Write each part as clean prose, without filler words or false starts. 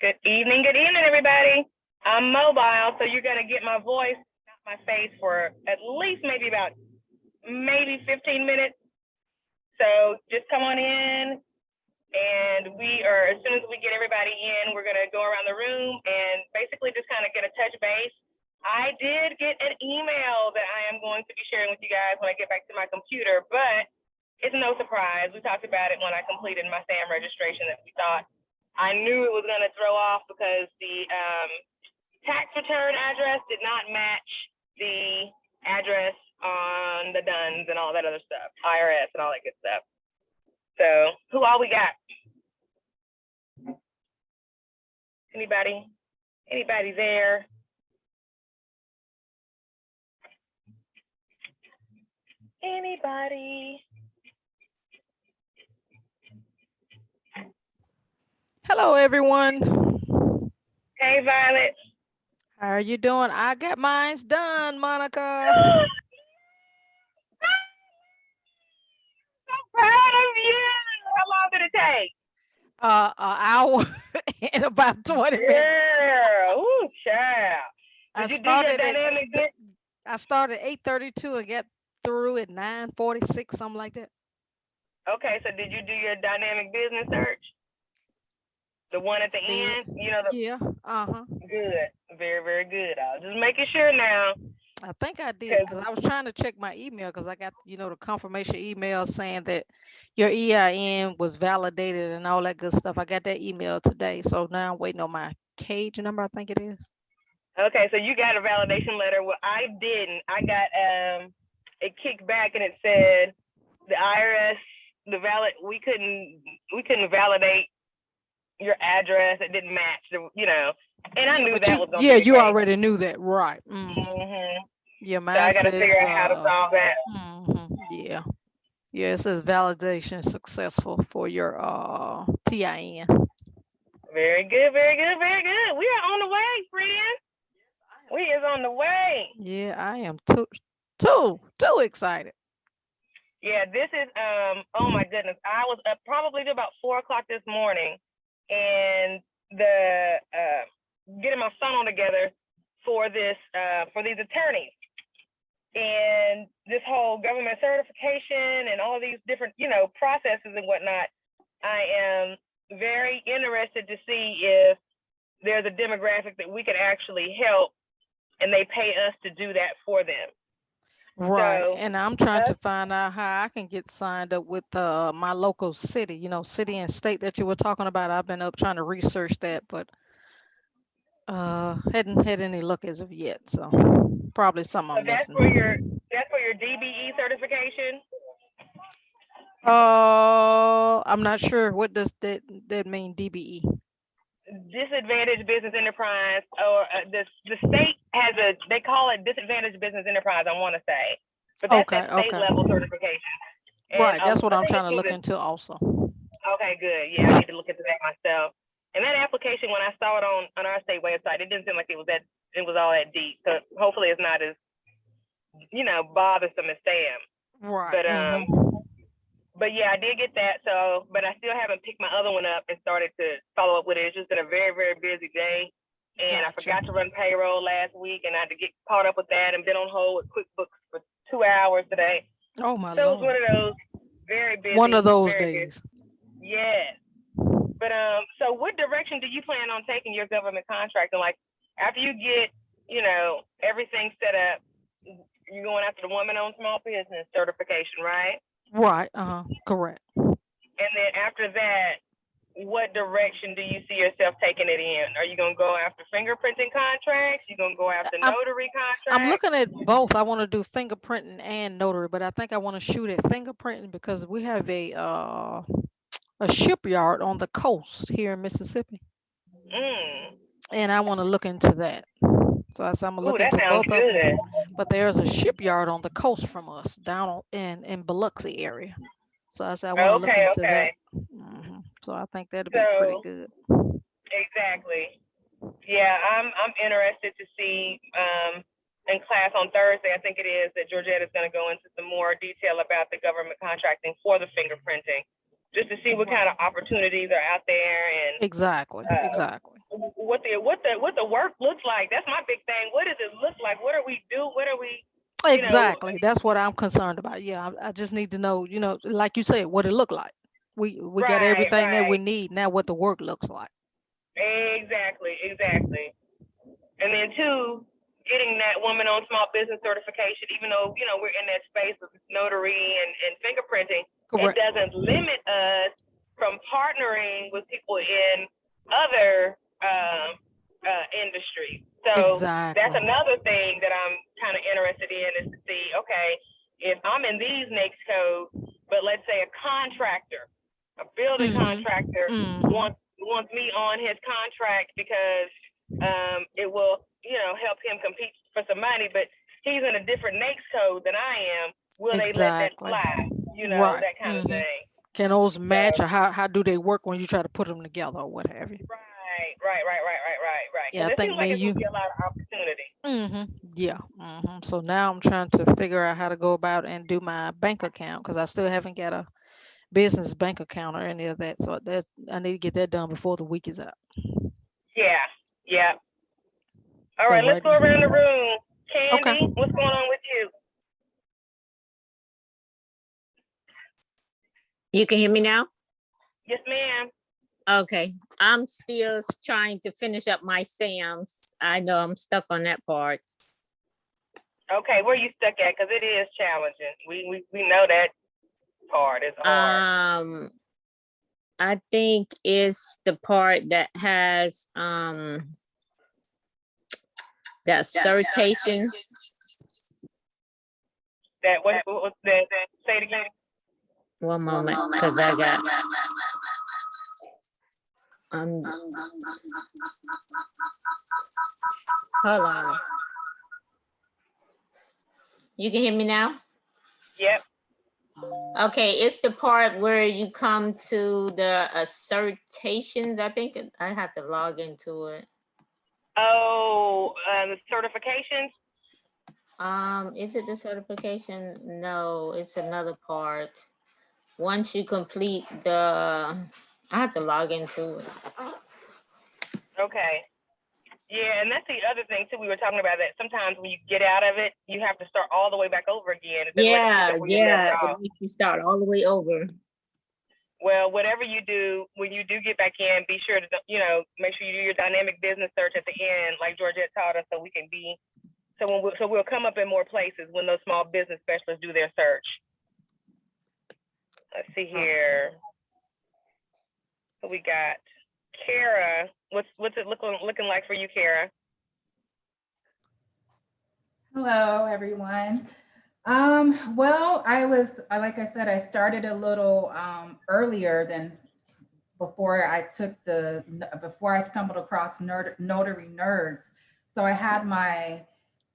Good evening, everybody. I'm mobile, so you're gonna get my voice, not my face, for at least maybe 15 minutes. So just come on in, and as soon as we get everybody in, we're gonna go around the room and basically just kind of get a touch base. I did get an email that I am going to be sharing with you guys when I get back to my computer, but it's no surprise. We talked about it when I completed my SAM registration that we thought I knew it was going to throw off because the tax return address did not match the address on the DUNS and all that other stuff, IRS and all that good stuff. So who all we got? Anybody? Anybody there? Anybody? Hello, everyone. Hey, Violet. How are you doing? I got mine's done, Monica. So proud of you. How long did it take? An hour and about 20 minutes. Yeah. Ooh, child. I Did you do your started at dynamic? I started 8:32 and got through at 9:46, something like that. Okay, so did you do your dynamic business search? The one at the end, Yeah. Good, very, very good. I was just making sure now. I think I did because I was trying to check my email because I got the confirmation email saying that your EIN was validated and all that good stuff. I got that email today, so now I'm waiting on my cage number. I think it is. Okay, so you got a validation letter. Well, I didn't. I got it kicked back and it said the IRS we couldn't validate your address. It didn't match and I knew that was gonna be the you case. already knew that, right? Yeah, so I gotta figure out how to solve that. Yeah, it says validation successful for your TIN. Very good, very good, very good. We are on the way, friends. We is on the way. Yeah, I am too excited. Yeah, this is oh my goodness. I was up probably to about 4 o'clock this morning, and the getting my funnel together for these attorneys, and this whole government certification and all these different processes and whatnot. I am very interested to see if there's a demographic that we could actually help, and they pay us to do that for them. Right. So, and I'm trying to find out how I can get signed up with my local city, city and state that you were talking about. I've been up trying to research that, but hadn't had any luck as of yet. So probably something I'm missing. That's for your DBE certification. I'm not sure. What does that mean, DBE? Disadvantaged business enterprise, or the state has they call it disadvantaged business enterprise, I want to say, but that's that state level certification. Right, that's what I'm trying to look into also. Okay, good. Yeah, I need to look into that myself. And that application, when I saw it on our state website, it didn't seem like it was all that deep. So hopefully it's not as bothersome as SAM. Right. But yeah, I did get that. So, but I still haven't picked my other one up and started to follow up with it. It's just been a very, very busy day. And I forgot to run payroll last week, and I had to get caught up with that and been on hold with QuickBooks for 2 hours today. Oh my Lord. So it was one of those very busy. One of those days. Busy. Yes. But so what direction do you plan on taking your government contracting? Like after you get, everything set up, you're going after the woman-owned small business certification, right? Right. Correct. And then after that, what direction do you see yourself taking it in? Are you going to go after fingerprinting contracts? You going to go after notary contracts? I'm looking at both. I want to do fingerprinting and notary, but I think I want to shoot at fingerprinting because we have a shipyard on the coast here in Mississippi. And I want to look into that. So I said I'm gonna look into both of them. But there's a shipyard on the coast from us down in Biloxi area. So I said I want to look into that. So I think that'll be pretty good. Exactly. Yeah, I'm interested to see in class on Thursday, I think it is, that Georgette is going to go into some more detail about the government contracting for the fingerprinting, just to see what kind of opportunities are out there and exactly. the work looks like. That's my big thing. What does it look like? What are we do? What are we, you know? Exactly. That's what I'm concerned about. Yeah, I just need to know, like you said, what it look like. We got Right, everything that we right. need now. What the work looks like. Exactly, exactly. And then two, getting that woman on small business certification, even though, we're in that space of notary and fingerprinting, it Correct. doesn't limit us from partnering with people in other industries. So that's Exactly. another thing that I'm kind of interested in, is to see, okay, if I'm in these NAICS codes, but let's say a contractor, a building contractor wants me on his contract because it will, help him compete for some money, but he's in a different NAICS code than I am. Will they let that Exactly. fly? Right. That kind of thing. Can those So, match, or how do they work when you try to put them together or what have you? right. Yeah, Because I it think seems like me and it's going you. to be a lot of opportunity. Yeah. So now I'm trying to figure out how to go about and do my bank account, because I still haven't got a business bank account or any of that. So that I need to get that done before the week is out. Yeah, yeah. All So right, let's right go around the room. Okay. Candy, what's going on with you? You can hear me now? Yes, ma'am. Okay. I'm still trying to finish up my SAMs. I know I'm stuck on that part. Okay, where you stuck at? Because it is challenging. We know that part is hard. I think it's the part that has that certification. That what's that? Say it again. One moment, because I got hold on. You can hear me now? Yep. Okay, it's the part where you come to the assertations. I think I have to log into it. Oh, the certifications? Is it the certification? No, it's another part. Once you complete I have to log into it. Okay. Yeah, and that's the other thing too. We were talking about that. Sometimes when you get out of it, you have to start all the way back over again. It doesn't let you pick up where you left It off. makes you start all the way over. Well, whatever you do, when you do get back in, be sure to, make sure you do your dynamic business search at the end, like Georgette taught us, so we can be, so we'll come up in more places when those small business specialists do their search. Let's see here. So we got Kara. What's it looking like for you, Kara? Hello, everyone. Well, like I said, I started a little earlier than before I stumbled across Notary Nerds. So I had my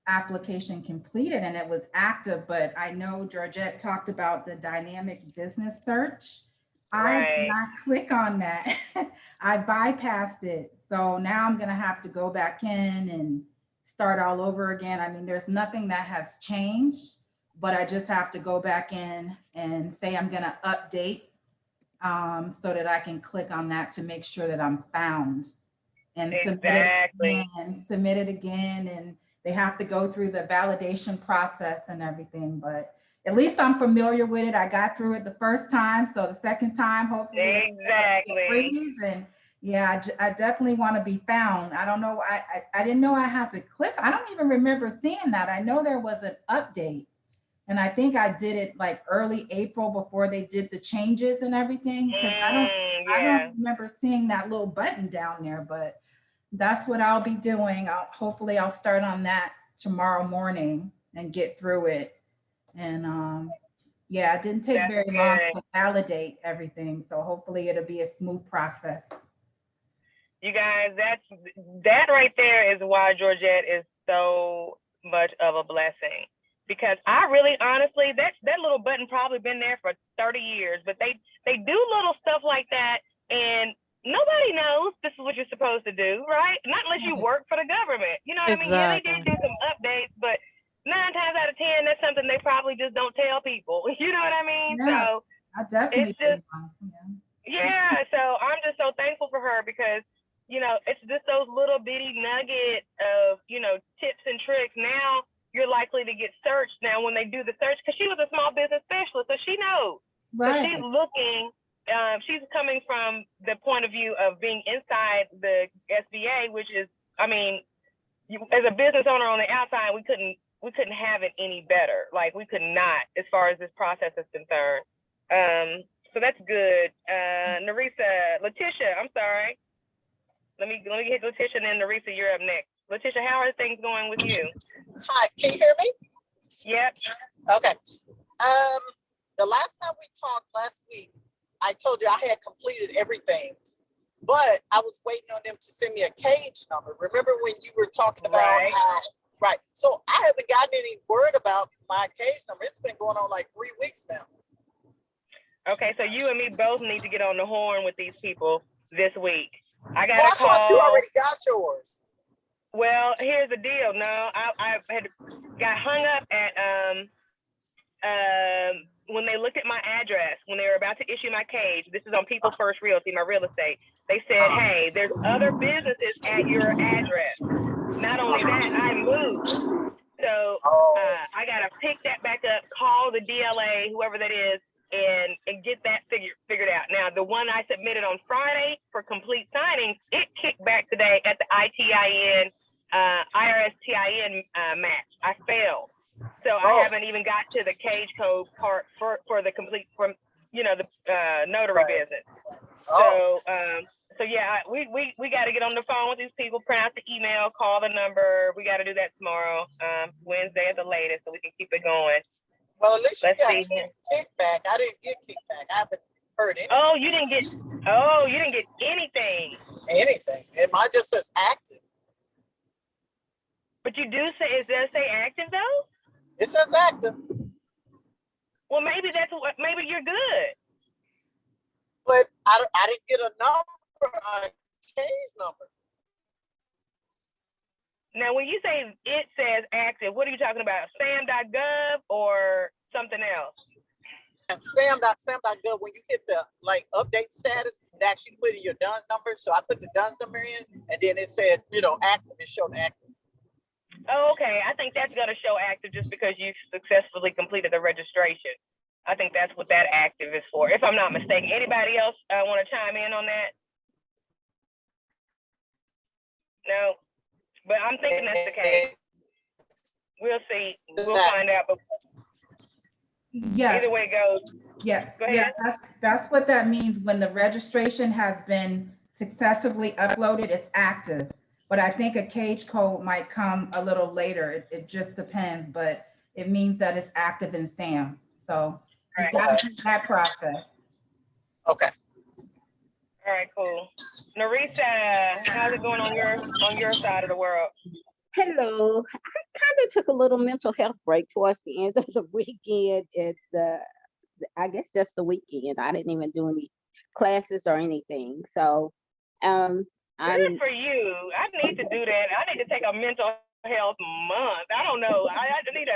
application completed and it was active, but I know Georgette talked about the dynamic business search. I did not click on that. I bypassed it. So now I'm going to have to go back in and start all over again. I mean, there's nothing that has changed, but I just have to go back in and say I'm going to update so that I can click on that to make sure that I'm found and submit it again. And they have to go through the validation process and everything, but at least I'm familiar with it. I got through it the first time, so the second time, hopefully, and yeah, I definitely want to be found. I don't know. I didn't know I had to click. I don't even remember seeing that. I know there was an update, and I think I did it like early April before they did the changes and everything. Because I don't remember seeing that little button down there, but that's what I'll be doing. Hopefully I'll start on that tomorrow morning and get through it. And yeah, it didn't take very long to validate everything. So hopefully it'll be a smooth process. You guys, that right there is why Georgette is so much of a blessing. Because I really, honestly, that little button probably been there for 30 years, but they do little stuff like that, and nobody knows this is what you're supposed to do, right? Not unless you work for the government. You know what I mean? Yeah, they did do some updates, but 9 times out of 10, that's something they probably just don't tell people. You know what I mean? Yeah, so I definitely it's just, yeah. So I'm just so thankful for her, because you know, it's just those little bitty nuggets of, you know, tips and tricks. Now you're likely to get searched now when they do the search, because she was a small business specialist, so she knows. So Right. she's looking, she's coming from the point of view of being inside the SBA, which is, I mean, as a business owner on the outside, we couldn't have it any better. Like, we could not, as far as this process is concerned. So that's good. Letitia, I'm sorry. Let me hit Letitia, and then Narisa, you're up next. Letitia, how are things going with you? Hi, can you hear me? Yep. Okay. The last time we talked last week, I told you I had completed everything, but I was waiting on them to send me a cage number. Remember when you were talking about Right. right. So I haven't gotten any word about my cage number. It's been going on like 3 weeks now. Okay, so you and me both need to get on the horn with these people this week. I got Well, a I thought you call. already got yours. Well, here's the deal. No, I had got hung up at when they looked at my address, when they were about to issue my cage. This is on People First Realty, my real estate. They said, hey, there's other businesses at your address. Not only that, I moved. So I gotta pick that back up, call the DLA, whoever that is, and get that figured out. Now, the one I submitted on Friday for complete signings, it kicked back today at the ITIN, IRS TIN match. I failed. So I haven't even got to the cage code part for the complete, from, you know, the notary business. So yeah, we got to get on the phone with these people, print out the email, call the number. We got to do that tomorrow, Wednesday at the latest, so we can keep it going. Well, at least you Let's got see. kickback. I didn't get kickback. I haven't heard anything. Oh, you didn't get anything. Anything. And mine just says active. But you do say, it does say active though? It says active. Well, maybe maybe you're good. But I didn't get a number, a case number. Now, when you say it says active, what are you talking about? SAM.gov or something else? And Sam.gov, when you hit the like update status, it actually put in your DUNS number. So I put the DUNS number in, and then it said, you know, active. It showed active. Oh, okay. I think that's going to show active just because you successfully completed the registration. I think that's what that active is for, if I'm not mistaken. Anybody else want to chime in on that? No, but I'm thinking that's the case. We'll see. We'll find out. But Yes. either way it goes. Yeah, Go ahead. yeah, that's what that means. When the registration has been successfully uploaded, it's active. But I think a cage code might come a little later. It just depends, but it means that it's active in SAM. So you Right. got to do that process. Okay. All right, cool. Narisa, how's it going on your side of the world? Hello. I kind of took a little mental health break towards the end of the weekend. I guess just the weekend. I didn't even do any classes or anything. So Good for you. I need to do that. I need to take a mental health month. I don't know. I need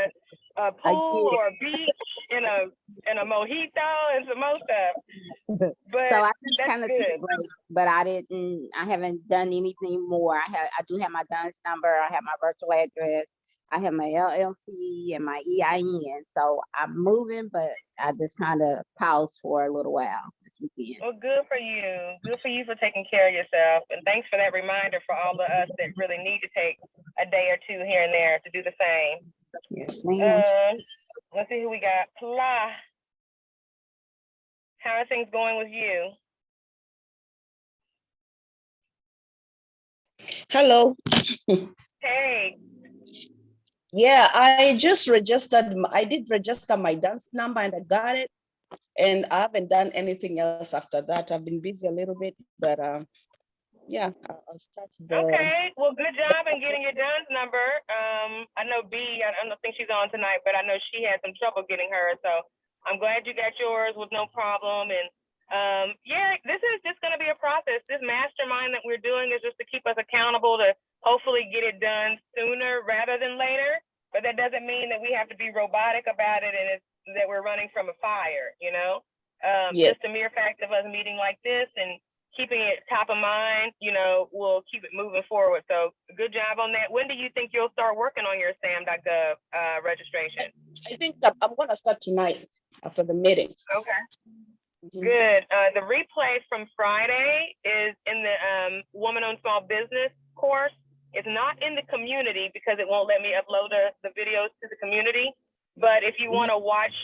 a pool or a beach and a mojito and some more stuff. But so I just kind of took good. a break, but I haven't done anything more. I do have my DUNS number, I have my virtual address, I have my LLC and my EIN. So I'm moving, but I just kind of paused for a little while this weekend. Well, good for you. Good for you for taking care of yourself. And thanks for that reminder for all of us that really need to take a day or two here and there to do the same. Yes, ma'am. Let's see who we got. Pla. How are things going with you? Hello. Hey. Yeah, I just registered. I did register my dance number and I got it. And I haven't done anything else after that. I've been busy a little bit, but yeah, I'll start the. Okay. Well, good job in getting your DUNS number. I know B, I don't think she's on tonight, but I know she had some trouble getting hers. So I'm glad you got yours with no problem. And yeah, this is just going to be a process. This mastermind that we're doing is just to keep us accountable to hopefully get it done sooner rather than later. But that doesn't mean that we have to be robotic about it and that we're running from a fire, you know? Yes. Just the mere fact of us meeting like this and keeping it top of mind, you know, will keep it moving forward. So good job on that. When do you think you'll start working on your SAM.gov registration? I think that I'm gonna start tonight after the meeting. Okay. Mhm. Good. The replay from Friday is in the Woman-Owned Small Business course. It's not in the community because it won't let me upload the videos to the community. But if you want to watch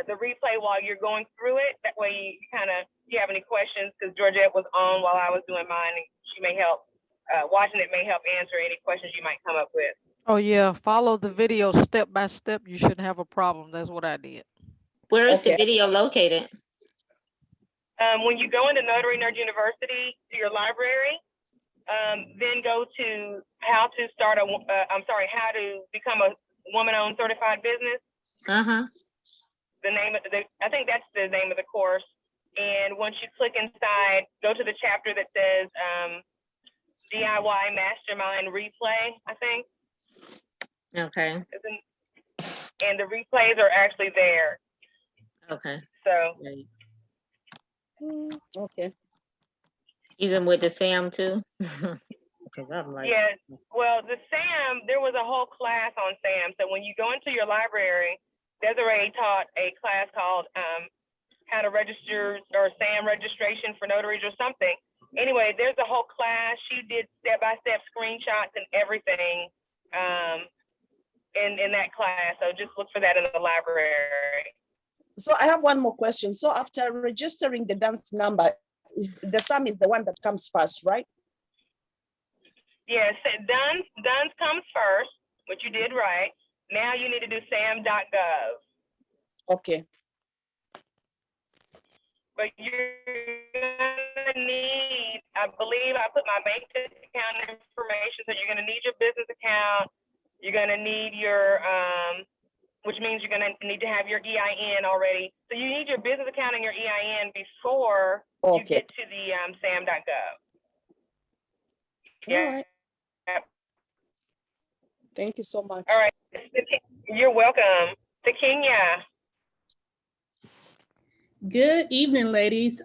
the replay while you're going through it, that way you kind of, if you have any questions, because Georgette was on while I was doing mine, and she may help, watching it may help answer any questions you might come up with. Oh yeah, follow the video step by step. You shouldn't have a problem. That's what I did. Where is the Okay. video located? When you go into Notary Nerds University to your library, then go to how to start how to become a woman-owned certified business. The name of I think that's the name of the course. And once you click inside, go to the chapter that says DIY Mastermind Replay, I think. Okay, And the replays are actually there. okay. So Great. Okay. Even with the SAM too? Because I'm like, yeah, well, the SAM, there was a whole class on SAM. So when you go into your library, Desiree taught a class called how to register or SAM registration for notaries or something. Anyway, there's a whole class. She did step-by-step screenshots and everything in that class. So just look for that in the library. So I have one more question. So after registering the dance number, the SAM is the one that comes first, right? Yes, DUNS comes first, which you did right. Now you need to do sam.gov. Okay. But you're gonna need, I believe I put my bank account information, so you're gonna need your business account. You're gonna need your, which means you're gonna need to have your EIN already. So you need your business account and your EIN before you Okay. get to the sam.gov. All right. Thank you so much. All right. You're welcome. To Kenya. Good evening, ladies.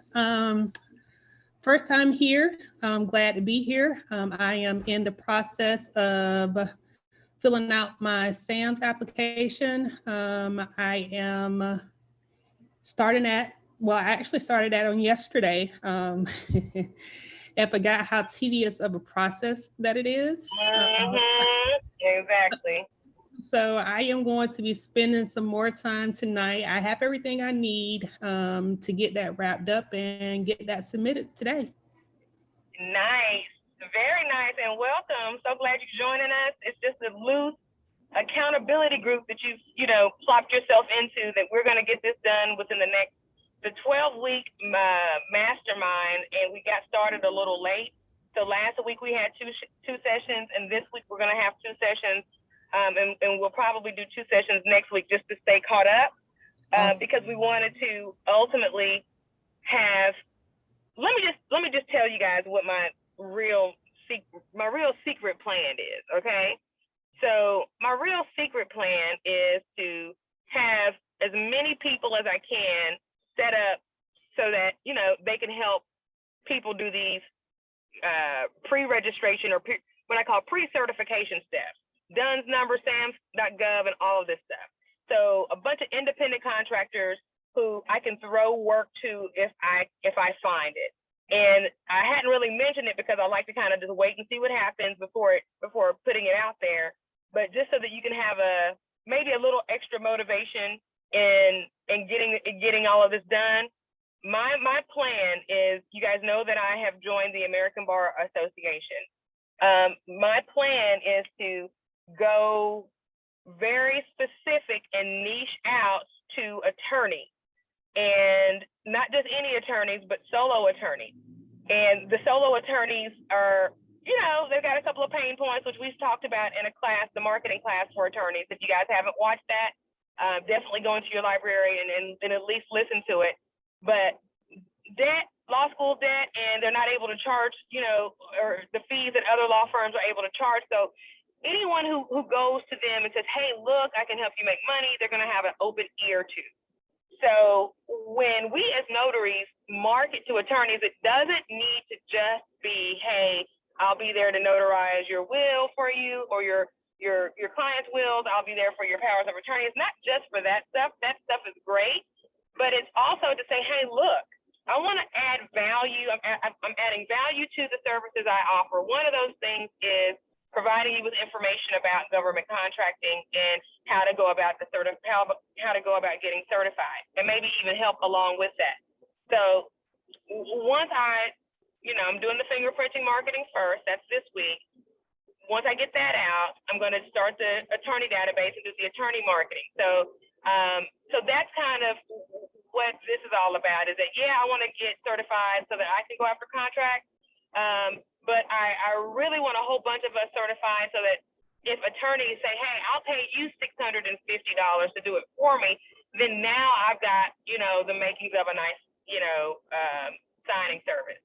First time here. I'm glad to be here. I am in the process of filling out my SAMS application. I am starting at, well, I actually started that on yesterday. I forgot how tedious of a process that it is. Exactly. So I am going to be spending some more time tonight. I have everything I need to get that wrapped up and get that submitted today. Nice. Very nice and welcome. So glad you're joining us. It's just a loose accountability group that you've, plopped yourself into, that we're going to get this done within the 12-week mastermind, and we got started a little late. So last week we had two sessions, and this week we're going to have 2 sessions. And we'll probably do 2 sessions next week just to stay caught up, Awesome. because we wanted to ultimately have. Let me just tell you guys what my real secret plan is. Okay, so my real secret plan is to have as many people as I can set up so that they can help people do these pre-registration or what I call pre-certification steps. DUNS number, SAMS.gov, and all of this stuff. So a bunch of independent contractors who I can throw work to if I find it. And I hadn't really mentioned it because I like to kind of just wait and see what happens before putting it out there. But just so that you can have maybe a little extra motivation in getting all of this done. My plan is, you guys know that I have joined the American Bar Association. My plan is to go very specific and niche out to attorneys, and not just any attorneys, but solo attorneys. And the solo attorneys are, they've got a couple of pain points, which we've talked about in a class, the marketing class for attorneys. If you guys haven't watched that, definitely go into your library and at least listen to it. But debt, law school debt, and they're not able to charge, or the fees that other law firms are able to charge. So anyone who goes to them and says, hey, look, I can help you make money, they're going to have an open ear to. So when we as notaries market to attorneys, it doesn't need to just be, hey, I'll be there to notarize your will for you or your client's wills. I'll be there for your powers of attorney. It's not just for that stuff. That stuff is great, but it's also to say, hey, look, I want to add value. I'm adding value to the services I offer. One of those things is providing you with information about government contracting and how to go about how to go about getting certified, and maybe even help along with that. So once I'm doing the fingerprinting marketing first. That's this week. Once I get that out, I'm going to start the attorney database and do the attorney marketing. So that's kind of what this is all about. Is that, yeah, I want to get certified so that I can go after contracts. But I really want a whole bunch of us certified so that if attorneys say, hey, I'll pay you $650 to do it for me, then now I've got, the makings of a nice, signing service.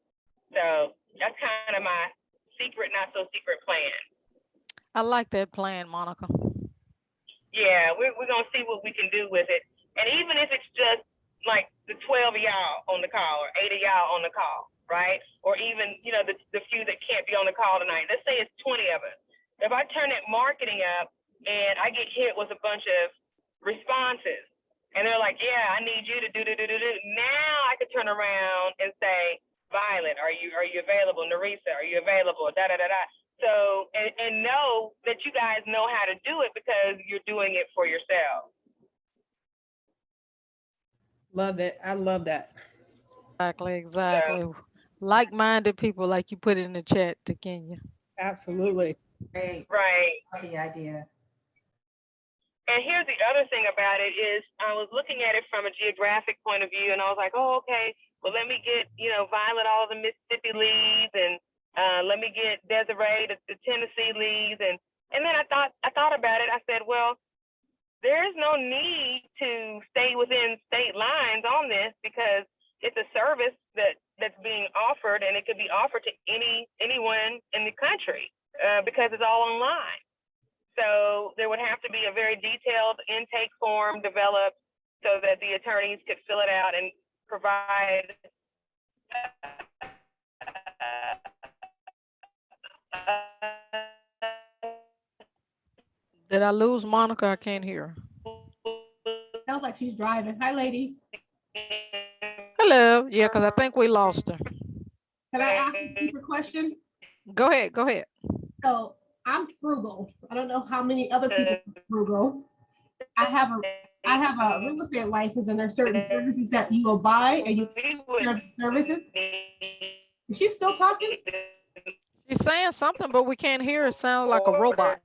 So that's kind of my secret, not so secret plan. I like that plan, Monica. Yeah, we're going to see what we can do with it. And even if it's just like the 12 of y'all on the call or 8 of y'all on the call, right? Or even, the few that can't be on the call tonight. Let's say it's 20 of us. If I turn that marketing up and I get hit with a bunch of responses and they're like, yeah, I need you to do. Now I could turn around and say, Violet, are you available? Narisa, are you available? So, and know that you guys know how to do it because you're doing it for yourself. Love it. I love that. Exactly. So, like-minded people, like you put it in the chat to Kenya. Absolutely. Great. Right. Love the idea. And here's the other thing about it is I was looking at it from a geographic point of view, and I was like, oh, okay, well, let me get, Violet all of the Mississippi leads, and let me get Desiree the Tennessee leads. And then I thought about it. I said, well, there's no need to stay within state lines on this because it's a service that's being offered, and it could be offered to anyone in the country because it's all online. So there would have to be a very detailed intake form developed so that the attorneys could fill it out and provide Did I lose Monica? I can't hear. Sounds like she's driving. Hi, ladies. Hello. Yeah, because I think we lost her. Can I ask a secret question? Go ahead. So I'm frugal. I don't know how many other people are frugal. I have a real estate license, and there's certain services that you will buy and you share services. Is she still talking? She's saying something, but we can't hear her. It sounds like a robot.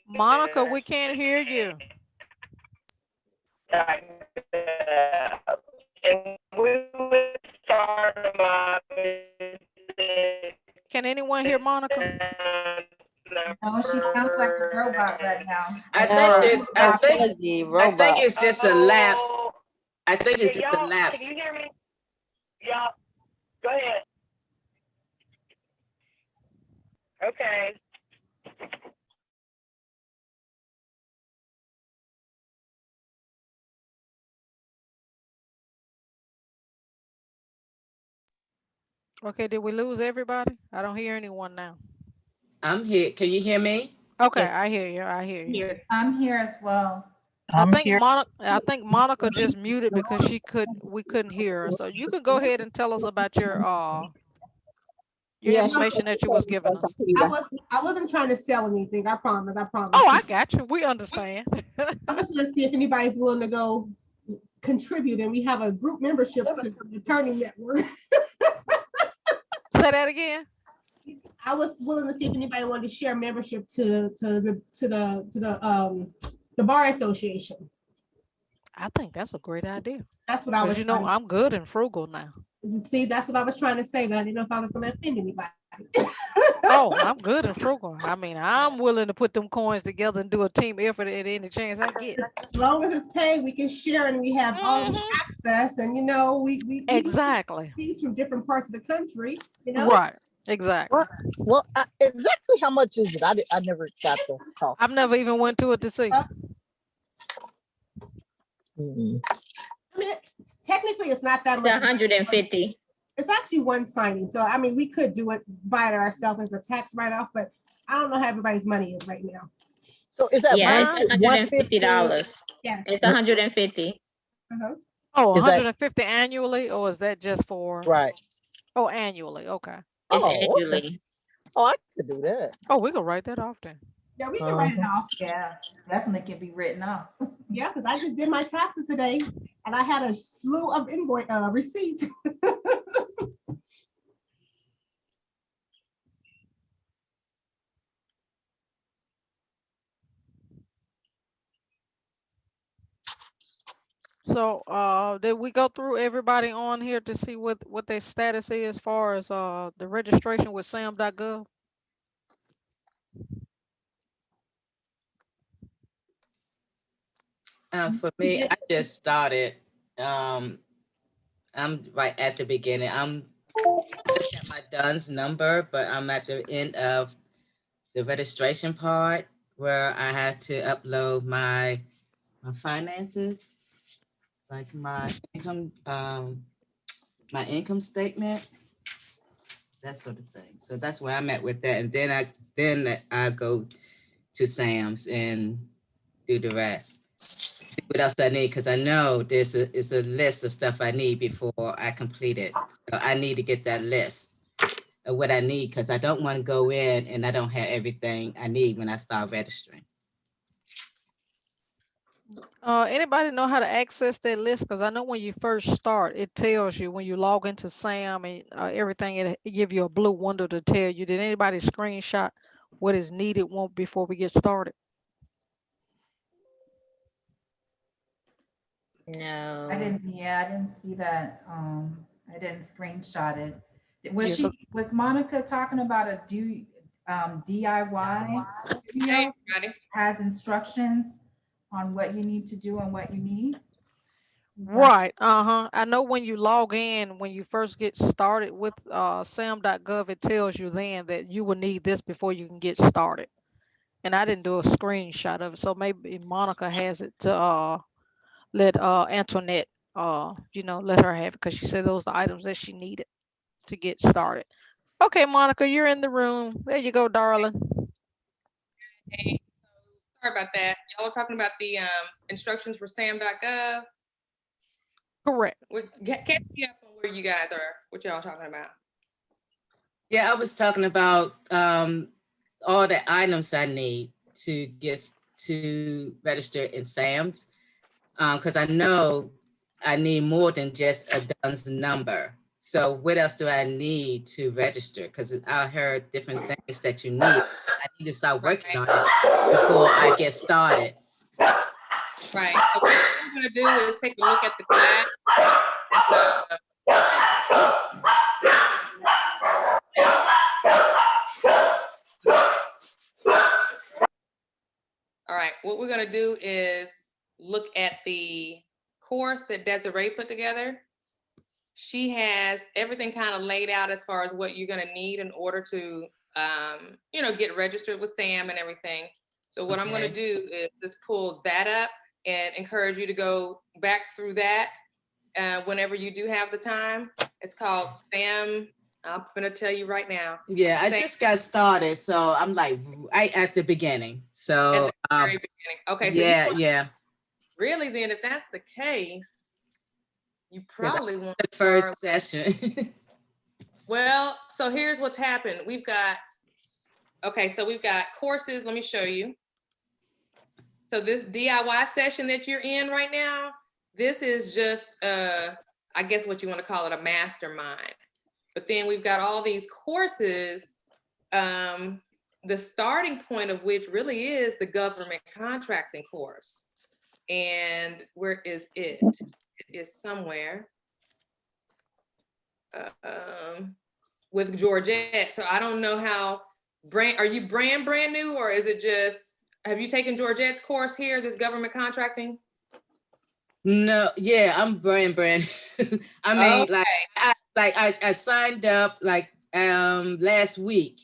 Monica, we can't hear you. Can anyone hear Monica? No, she sounds like a robot right now. I think it's just a lapse. I think it's just a lapse. Can you hear me? Yeah. Go ahead. Okay. Okay, did we lose everybody? I don't hear anyone now. I'm here. Can you hear me? Okay, Yes. I hear you. I'm here as well. I think Monica just muted because we couldn't hear her. So you can go ahead and tell us about your information that you was giving us. I wasn't trying to sell anything. I promise. Oh, I got you. We understand. I'm just gonna see if anybody's willing to go contribute, and we have a group membership to the attorney network. Say that again. I was willing to see if anybody wanted to share membership to the bar association. I think that's a great idea. That's what I was. I'm good and frugal now. See, that's what I was trying to say, but I didn't know if I was going to offend anybody. Oh, I'm good and frugal. I mean, I'm willing to put them coins together and do a team effort at any chance I get. As long as it's paid, we can share, and we have all this access, and we exactly things from different parts of the country. Right. Exactly. Well, exactly how much is it? I never got the cost. I've never even went to it to see. Mm. I mean, technically, it's not that It's much. 150. It's actually one signing. So, I mean, we could do it, buy it ourselves as a tax write-off, but I don't know how everybody's money is right now. So is that Yeah, it's $150? $150. Yes. It's 150. Uh-huh. Oh, Is that 150 annually, or is that just for? right? Oh, annually. Okay. It's Oh, okay. annually. Oh, I could do that. Oh, we can write that off then. Yeah, we can write it off. Yeah, definitely can be written off. Yeah, because I just did my taxes today and I had a slew of invoice receipts. So, did we go through everybody on here to see what their status is as far as the registration with sam.gov? For me, I just started. I'm right at the beginning. I just got my DUNS number, but I'm at the end of the registration part where I had to upload my finances, like my income statement, that sort of thing. So that's where I'm at with that. And then I go to Sam's and do the rest. See what else I need, because I know there's a list of stuff I need before I complete it. So I need to get that list of what I need, because I don't want to go in and I don't have everything I need when I start registering. Anybody know how to access that list? Because I know when you first start, it tells you when you log into Sam and everything, it give you a blue window to tell you. Did anybody screenshot what is needed before we get started? No. I didn't see that. I didn't screenshot it. Yeah, Was Monica talking about a DIY video Hey, everybody. has instructions on what you need to do and what you need? Right. I know when you log in, when you first get started with sam.gov, it tells you then that you will need this before you can get started. And I didn't do a screenshot of it, so maybe Monica has it to let Antoinette let her have it, because she said those are the items that she needed to get started. Okay, Monica, you're in the room. There you go, darling. Hey, sorry about that. Y'all were talking about the instructions for sam.gov. Correct. Catch me up on where you guys are, what y'all talking about. Yeah, I was talking about all the items I need to get to register in Sam's, because I know I need more than just a DUNS number. So what else do I need to register? Because I heard different things that you need. I need to start working on it before I get started. Right. So what I'm going to do is take a look at the class. All right. What we're going to do is look at the course that Desiree put together. She has everything kind of laid out as far as what you're going to need in order to, get registered with Sam and everything. So what I'm going to do is just pull that up and encourage you to go back through that whenever you do have the time. It's called Sam. I'm going to tell you right now. Yeah, I just got started, so I'm like right at the beginning. So at the very beginning. Okay, so yeah. Really, then, if that's the case, you probably want the first session. Well, so here's what's happened. We've got courses. Let me show you. So this DIY session that you're in right now, this is just, I guess what you want to call it, a mastermind. But then we've got all these courses, the starting point of which really is the government contracting course. And where is it? It is somewhere with Georgette. So I don't know how are you brand new, or is it just, have you taken Georgette's course here, this government contracting? No, yeah, I'm brand. I mean, okay. I signed up like last week.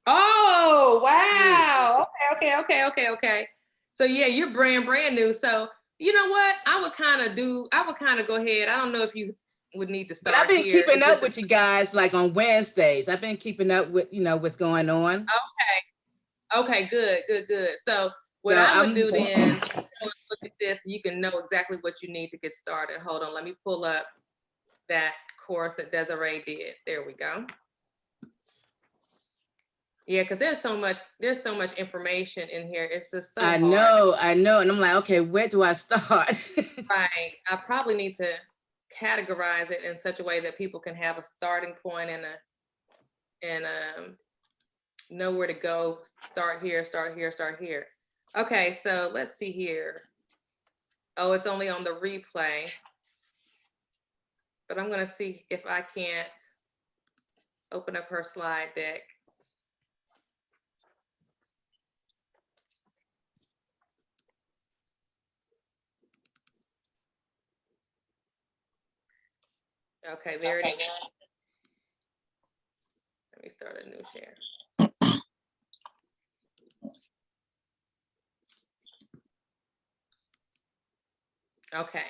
Oh, wow. Okay. So yeah, you're brand new. So you know what? I would kind of go ahead. I don't know if you would need to But start I've been here. keeping up with you guys like on Wednesdays. I've been keeping up with, what's going on. Okay, good. So what So I would do then, look at this, you can know exactly what you need to get started. Hold on, let me pull up that course that Desiree did. There we go. Yeah, because there's so much information in here. It's just so hard. I know. And I'm like, okay, where do I start? Right. I probably need to categorize it in such a way that people can have a starting point and know where to go. Start here. Okay, so let's see here. Oh, it's only on the replay. But I'm gonna see if I can't open up her slide deck. Okay, there it is. Let me start a new share. Okay,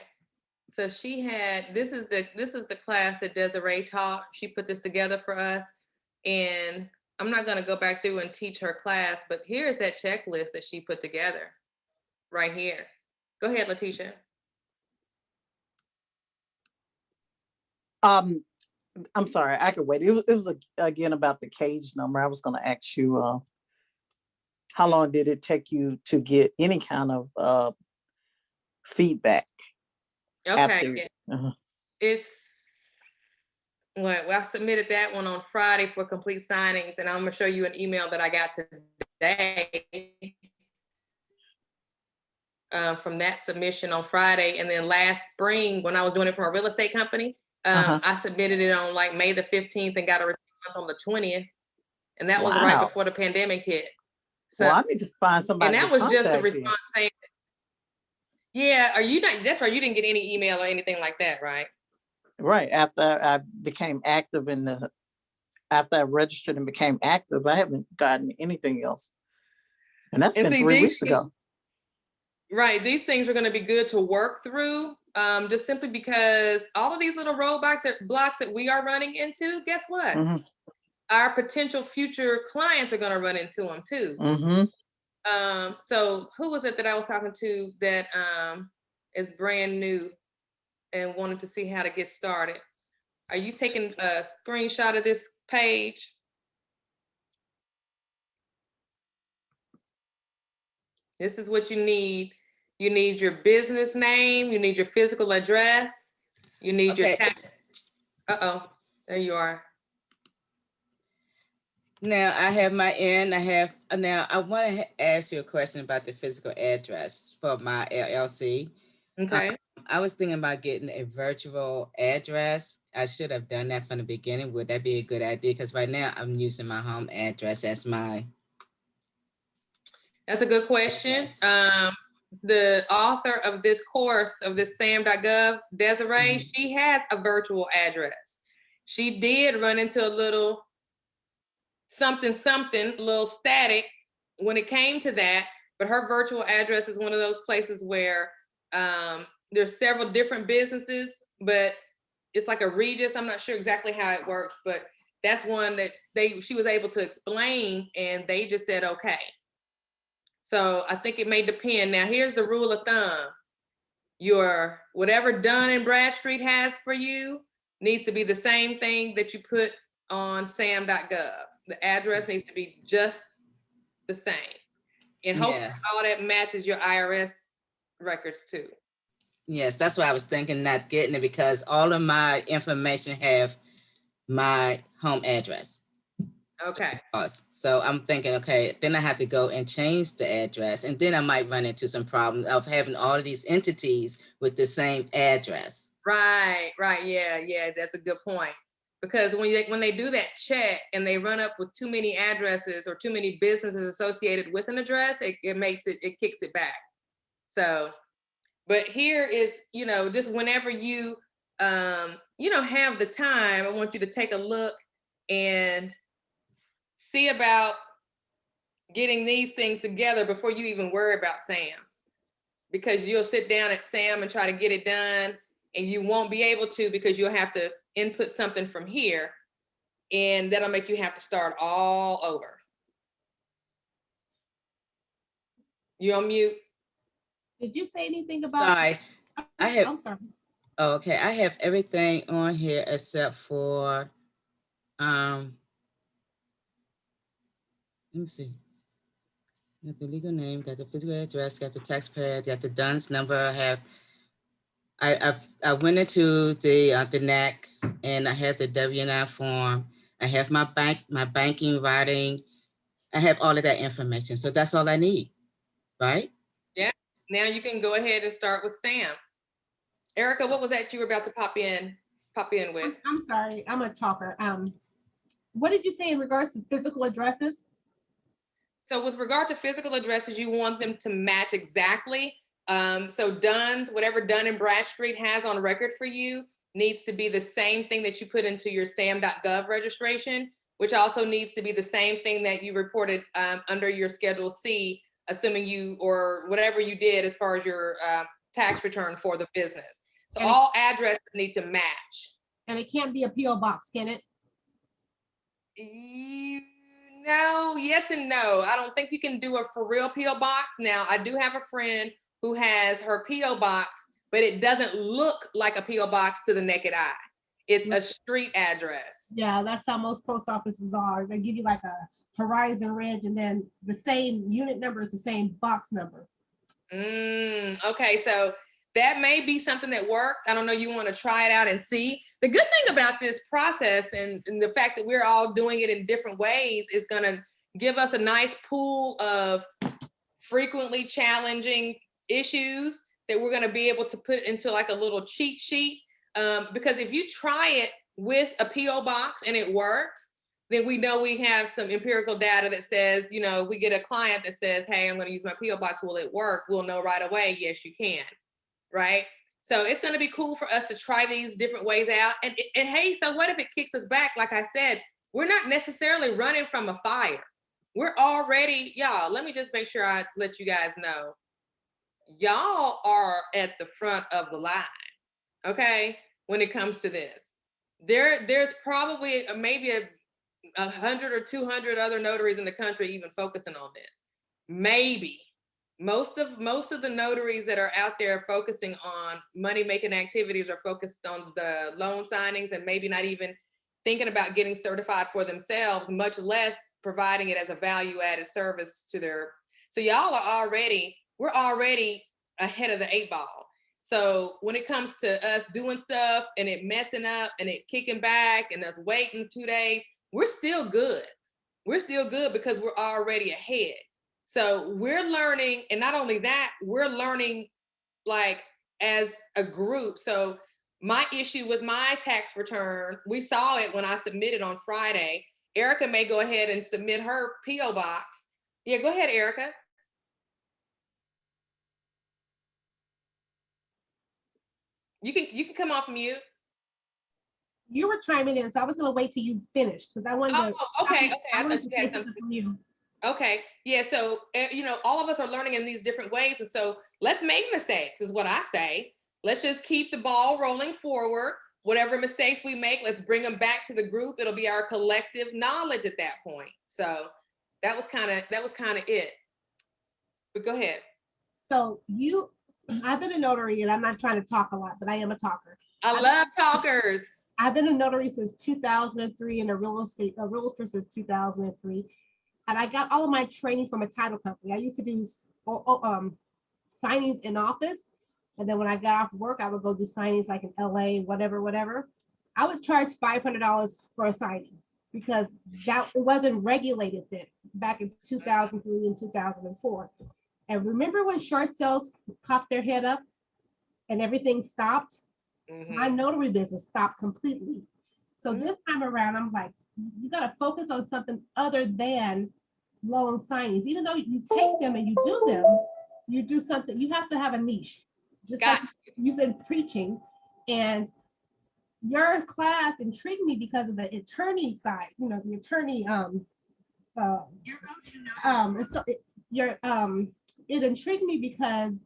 so she had, this is the class that Desiree taught. She put this together for us, and I'm not gonna go back through and teach her class, but here's that checklist that she put together right here. Go ahead, Letitia. I'm sorry, I could wait. It was again about the cage number. I was going to ask you, how long did it take you to get any kind of feedback? Okay, it's well, I submitted that one on Friday for complete signings, and I'm gonna show you an email that I got today from that submission on Friday. And then last spring, when I was doing it for a real estate company, I submitted it on like May the 15th and got a response on the 20th. And that was right before the pandemic hit. So well, I need to find somebody. And that was just a response saying, yeah, that's right, you didn't get any email or anything like that, right? Right. After I became active after I registered and became active, I haven't gotten anything else. And that's been 3 weeks ago. Right. These things are going to be good to work through, just simply because all of these little roadblocks blocks that we are running into, guess what? Mm-hmm. Our potential future clients are going to run into them too. Mm-hmm. So who was it that I was talking to that is brand new and wanted to see how to get started? Are you taking a screenshot of this page? This is what you need. You need your business name. You need your physical address. You need your tax. Uh-oh, there you are. Now I have my now I want to ask you a question about the physical address for my LLC. Okay. I was thinking about getting a virtual address. I should have done that from the beginning. Would that be a good idea? Because right now I'm using my home address as my. That's a good question. The author of this course, of this sam.gov, Desiree, she has a virtual address. She did run into a little something, a little static when it came to that, but her virtual address is one of those places where there's several different businesses, but it's like a Regis. I'm not sure exactly how it works, but that's one that she was able to explain, and they just said, okay. So I think it may depend. Now, here's the rule of thumb. Your whatever Dun & Bradstreet has for you needs to be the same thing that you put on sam.gov. The address needs to be just the same. And hopefully all that matches your IRS records too. Yes, that's why I was thinking not getting it, because all of my information have my home address. Okay. So I'm thinking, okay, then I have to go and change the address, and then I might run into some problems of having all of these entities with the same address. Right. Yeah, that's a good point. Because when they do that check and they run up with too many addresses or too many businesses associated with an address, it kicks it back. So, but here is, just whenever you, have the time, I want you to take a look and see about getting these things together before you even worry about Sam. Because you'll sit down at Sam and try to get it done, and you won't be able to because you'll have to input something from here, and that'll make you have to start all over. You on mute? Did you say anything about? Sorry, I have, I'm sorry. oh, okay, I have everything on here except for, let me see. Got the legal name, got the physical address, got the taxpayer, got the DUNS number. I went into the NAC and I have the W-9 form. I have my banking writing. I have all of that information. So that's all I need, right? Yeah. Now you can go ahead and start with Sam. Erica, what was that you were about to pop in with? I'm sorry, I'm a talker. What did you say in regards to physical addresses? So with regard to physical addresses, you want them to match exactly. So Dunn's, whatever Dun and Bradstreet has on record for you, needs to be the same thing that you put into your sam.gov registration, which also needs to be the same thing that you reported under your Schedule C, assuming you, or whatever you did as far as your tax return for the business. So And all addresses need to match. And it can't be a PO box, can it? No, yes and no. I don't think you can do a for real PO box. Now, I do have a friend who has her PO box, but it doesn't look like a PO box to the naked eye. It's a street address. Yeah, that's how most post offices are. They give you like a Horizon Ridge, and then the same unit number is the same box number. Okay, so that may be something that works. I don't know, you want to try it out and see. The good thing about this process and the fact that we're all doing it in different ways is going to give us a nice pool of frequently challenging issues that we're going to be able to put into like a little cheat sheet. Because if you try it with a PO box and it works, then we know we have some empirical data that says, you know, we get a client that says, hey, I'm going to use my PO box. Will it work? We'll know right away. Yes, you can. Right. So it's going to be cool for us to try these different ways out. And hey, so what if it kicks us back? Like I said, we're not necessarily running from a fire. We're already, y'all, let me just make sure I let you guys know. Y'all are at the front of the line. Okay. When it comes to this, there's probably maybe 100 or 200 other notaries in the country even focusing on this. Maybe. Most of the notaries that are out there focusing on money-making activities are focused on the loan signings and maybe not even thinking about getting certified for themselves, much less providing it as a value-added service to their. So y'all are we're already ahead of the 8 ball. So when it comes to us doing stuff and it messing up and it kicking back and us waiting 2 days, we're still good. We're still good because we're already ahead. So we're learning, and not only that, we're learning like as a group. So my issue with my tax return, we saw it when I submitted on Friday. Erica may go ahead and submit her PO box. Yeah, go ahead, Erica. You can come off mute. You were chiming in, so I was going to wait till you finished because I wanted to. Okay. I wanted to say something from you. Okay, yeah, so, you know, all of us are learning in these different ways. And so let's make mistakes is what I say. Let's just keep the ball rolling forward. Whatever mistakes we make, let's bring them back to the group. It'll be our collective knowledge at that point. So that was kind of it. But go ahead. So I've been a notary, and I'm not trying to talk a lot, but I am a talker. I love talkers. I've been a notary since 2003 and a realtor since 2003. And I got all of my training from a title company. I used to do signings in office. And then when I got off work, I would go do signings like in LA, whatever. I would charge $500 for a signing because it wasn't regulated then, back in 2003 and 2004. And remember when short sales popped their head up and everything stopped? Mm-hmm. My notary business stopped completely. So this time around, I'm like, you got to focus on something other than loan signings. Even though you take them and you do them, you do something. You have to have a niche, just like you've been preaching. And your class intrigued me because of the attorney side, you know, the attorney, and so it intrigued me because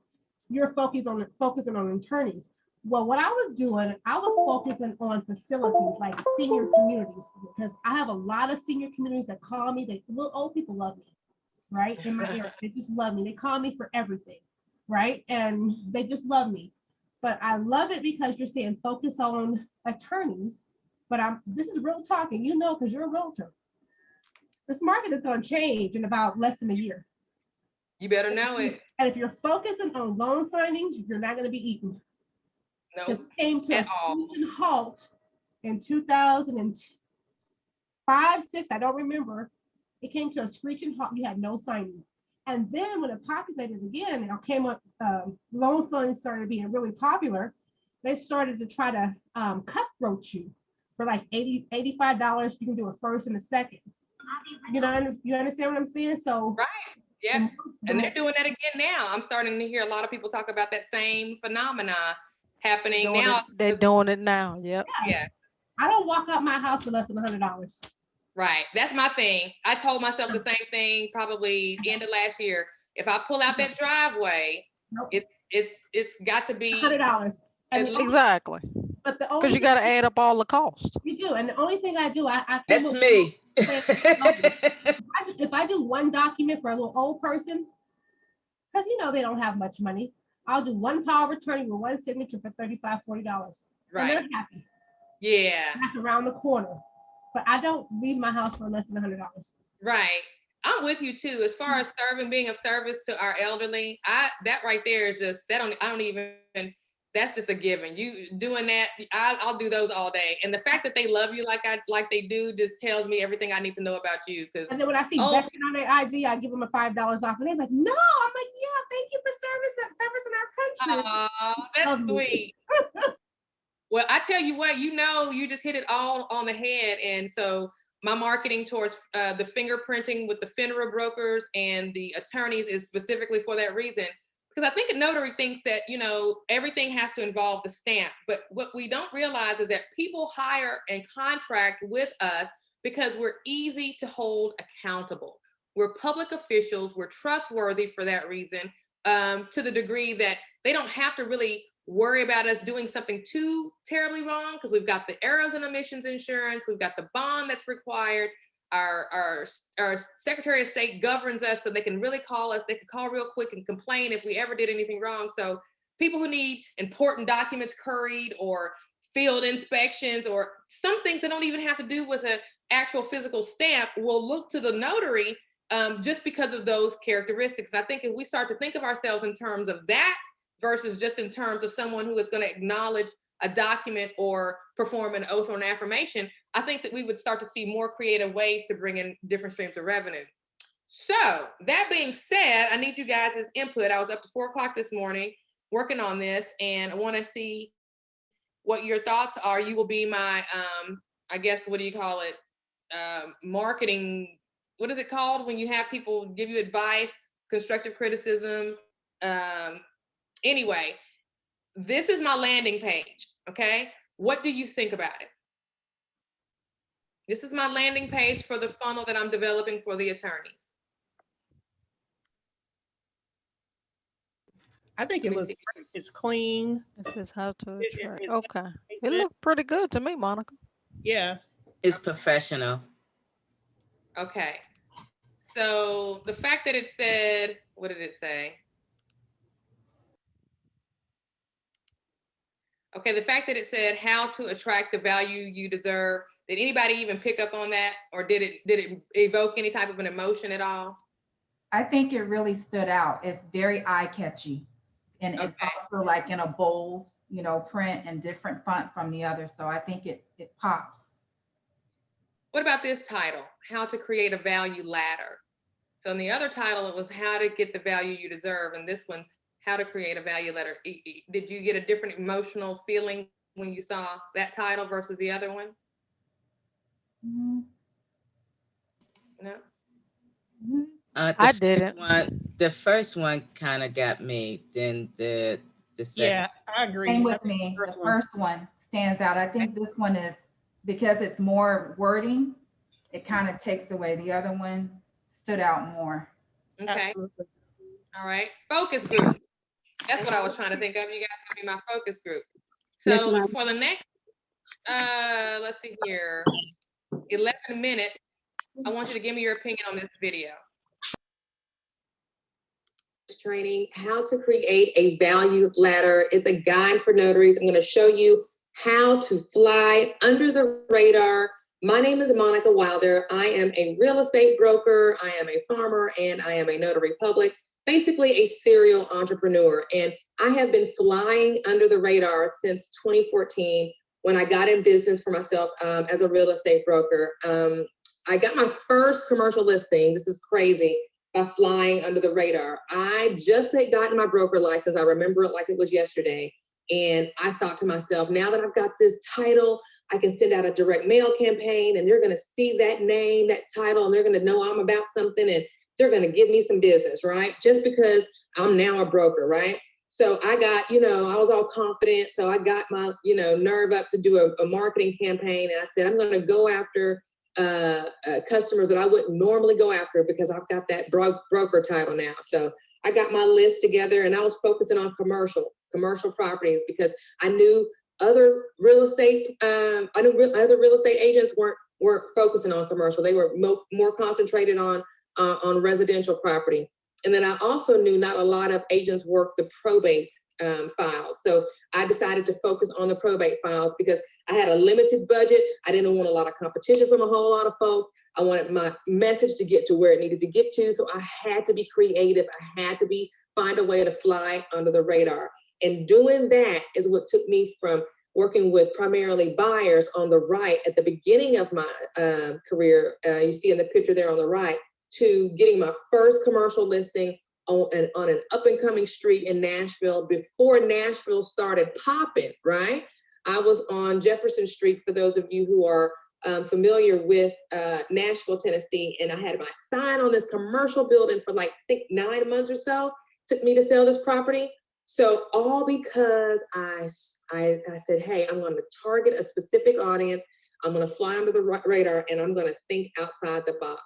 you're focusing on attorneys. Well, what I was doing, I was focusing on facilities like senior communities, because I have a lot of senior communities that call me. They little old people love me, right? In my area, they just love me. They call me for everything, right? And they just love me. But I love it because you're saying focus on attorneys. But this is real talking, you know, because you're a realtor. This market is going to change in about less than a year. You better know it. And if you're focusing on loan signings, you're not going to be eaten. No, It came to a at all. screeching halt in 2005, 6, I don't remember. It came to a screeching halt. You had no signings. And then when it populated again, it came up, loan signings started being really popular. They started to try to cutthroat you for like $80, $85. You can do a first and a second. You know, you understand what I'm saying? So right. Yeah. And they're doing that again now. I'm starting to hear a lot of people talk about that same phenomena happening now. They're doing it now. Yep. Yeah. I don't walk out my house for less than $100. Right. That's my thing. I told myself the same thing probably end of last year. If I pull out that driveway, it's got to be $100. Exactly. But the because you got to add up all the costs. You do. And the only thing I do, I That's me. If I do one document for a little old person, because you know they don't have much money, I'll do one power of attorney with one signature for $35, $40. Right. And they're happy. Yeah. That's around the corner. But I don't leave my house for less than $100. Right. I'm with you too. As far as being of service to our elderly, that right there is just, that's just a given. You doing that, I'll do those all day. And the fact that they love you like they do just tells me everything I need to know about you. And then when I see veteran on their ID, I give them a $5 off, and they're like, "No," I'm like, "Yeah, thank you for service in our country." Oh, that's sweet. Well, I tell you what, you just hit it all on the head. And so my marketing towards the fingerprinting with the FINRA brokers and the attorneys is specifically for that reason. Because I think a notary thinks that, everything has to involve the stamp. But what we don't realize is that people hire and contract with us because we're easy to hold accountable. We're public officials. We're trustworthy for that reason, to the degree that they don't have to really worry about us doing something too terribly wrong, because we've got the errors and omissions insurance. We've got the bond that's required. Our Secretary of State governs us, so they can really call us. They can call real quick and complain if we ever did anything wrong. So people who need important documents curried or field inspections or some things that don't even have to do with an actual physical stamp will look to the notary just because of those characteristics. And I think if we start to think of ourselves in terms of that versus just in terms of someone who is going to acknowledge a document or perform an oath or an affirmation, I think that we would start to see more creative ways to bring in different streams of revenue. So that being said, I need you guys' input. I was up to 4 o'clock this morning working on this, and I want to see what your thoughts are. You will be my, I guess, what do you call it? Marketing, what is it called when you have people give you advice, constructive criticism? Anyway, this is my landing page, okay? What do you think about it? This is my landing page for the funnel that I'm developing for the attorneys. I think it looks great. It's clean. This is how to attract. Okay. It looked pretty good to me, Monica. Yeah. It's professional. Okay. So the fact that it said, what did it say? Okay, the fact that it said how to attract the value you deserve. Did anybody even pick up on that, or did it evoke any type of an emotion at all? I think it really stood out. It's very eye-catchy, and it's also like in a bold, print and different font from the other. So I think it pops. What about this title? How to create a value ladder. So in the other title, it was how to get the value you deserve, and this one's how to create a value ladder. Did you get a different emotional feeling when you saw that title versus the other one? Mm-hmm. No. I didn't. The first one kind of got me. Then the second. Yeah, I agree. Same with me. The first one stands out. I think this one is, because it's more wording, it kind of takes away. The other one stood out more. Okay, Absolutely. all right. Focus group. That's what I was trying to think of. You guys can be my focus group. Yes, So ma'am. for the next, let's see here, 11 minutes, I want you to give me your opinion on this video. Training, how to create a value ladder. It's a guide for notaries. I'm going to show you how to fly under the radar. My name is Monica Wilder. I am a real estate broker. I am a farmer, and I am a notary public, basically a serial entrepreneur. And I have been flying under the radar since 2014 when I got in business for myself as a real estate broker. I got my first commercial listing. This is crazy. By flying under the radar. I just had gotten my broker license. I remember it like it was yesterday. And I thought to myself, now that I've got this title, I can send out a direct mail campaign and they're gonna see that name, that title, and they're gonna know I'm about something and they're gonna give me some business, right? Just because I'm now a broker, right? So I got, I was all confident. So I got my, nerve up to do a marketing campaign. And I said, I'm gonna go after customers that I wouldn't normally go after because I've got that broker title now. So I got my list together and I was focusing on commercial properties because I knew other real estate, other real estate agents weren't focusing on commercial. They were more concentrated on residential property. And then I also knew not a lot of agents work the probate files. So I decided to focus on the probate files because I had a limited budget. I didn't want a lot of competition from a whole lot of folks. I wanted my message to get to where it needed to get to. So I had to be creative. I had to find a way to fly under the radar. And doing that is what took me from working with primarily buyers on the right at the beginning of my career, you see in the picture there on the right, to getting my first commercial listing on an up and coming street in Nashville before Nashville started popping, right? I was on Jefferson Street, for those of you who are familiar with Nashville, Tennessee, and I had my sign on this commercial building for like, I think 9 months or so, took me to sell this property. So all because I said, hey, I'm going to target a specific audience. I'm going to fly under the radar and I'm going to think outside the box.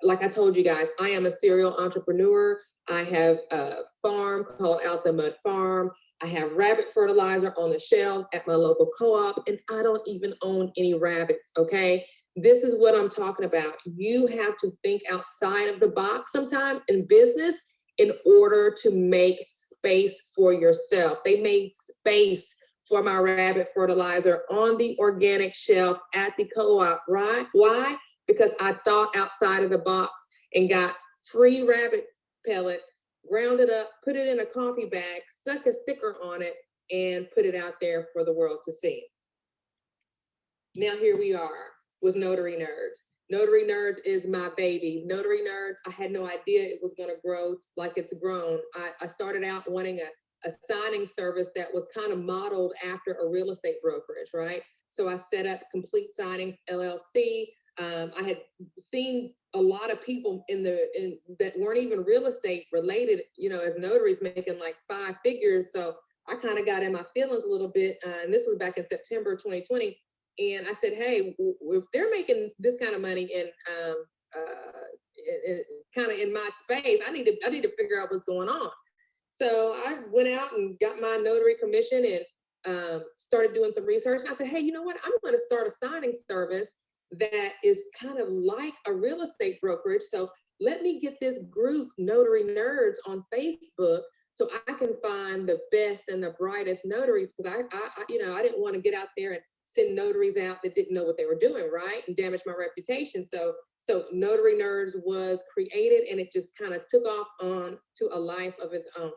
Like I told you guys, I am a serial entrepreneur. I have a farm called Out the Mud Farm. I have rabbit fertilizer on the shelves at my local co-op, and I don't even own any rabbits, okay? This is what I'm talking about. You have to think outside of the box sometimes in business in order to make space for yourself. They made space for my rabbit fertilizer on the organic shelf at the co-op, right? Why? Because I thought outside of the box and got free rabbit pellets, ground it up, put it in a coffee bag, stuck a sticker on it, and put it out there for the world to see. Now here we are with Notary Nerds. Notary Nerds is my baby. Notary Nerds, I had no idea it was gonna grow like it's grown. I started out wanting a signing service that was kind of modeled after a real estate brokerage, right? So I set up Complete Signings LLC. I had seen a lot of people that weren't even real estate related, as notaries making like 5 figures. So I kind of got in my feelings a little bit. And this was back in September 2020. And I said, hey, if they're making this kind of money in kind of in my space, I need to figure out what's going on. So I went out and got my notary commission and started doing some research. And I said, hey, you know what? I'm going to start a signing service that is kind of like a real estate brokerage. So let me get this group, Notary Nerds, on Facebook so I can find the best and the brightest notaries, because I didn't want to get out there and send notaries out that didn't know what they were doing, right? And damage my reputation. So Notary Nerds was created and it just kind of took off on to a life of its own.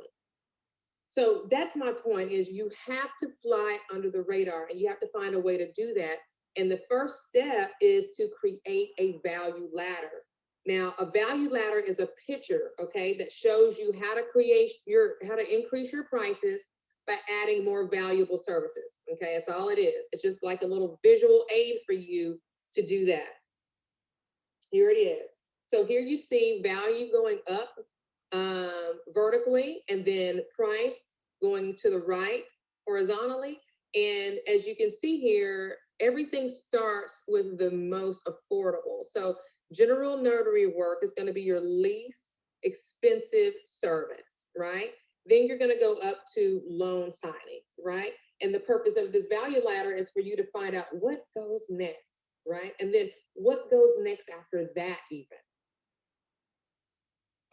So that's my point, is you have to fly under the radar and you have to find a way to do that. And the first step is to create a value ladder. Now, a value ladder is a picture, okay, that shows you how to increase your prices by adding more valuable services. Okay, that's all it is. It's just like a little visual aid for you to do that. Here it is. So here you see value going up vertically, and then price going to the right horizontally. And as you can see here, everything starts with the most affordable. So general notary work is going to be your least expensive service, right? Then you're going to go up to loan signings, right? And the purpose of this value ladder is for you to find out what goes next, right? And then what goes next after that even.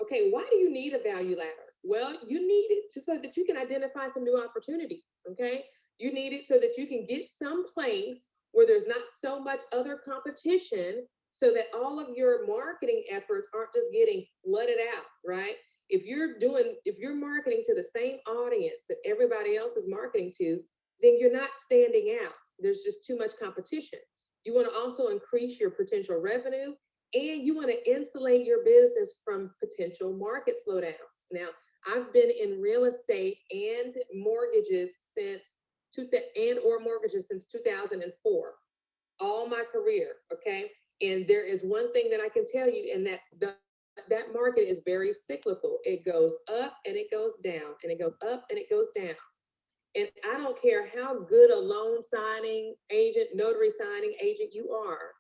Okay, why do you need a value ladder? Well, you need it so that you can identify some new opportunity, okay? You need it so that you can get some place where there's not so much other competition, so that all of your marketing efforts aren't just getting flooded out, right? If you're marketing to the same audience that everybody else is marketing to, then you're not standing out. There's just too much competition. You want to also increase your potential revenue, and you want to insulate your business from potential market slowdowns. Now, I've been in real estate and mortgages since 2004, all my career, okay? And there is one thing that I can tell you, and that's that market is very cyclical. It goes up and it goes down, and it goes up and it goes down. And I don't care how good a loan signing agent, notary signing agent you are,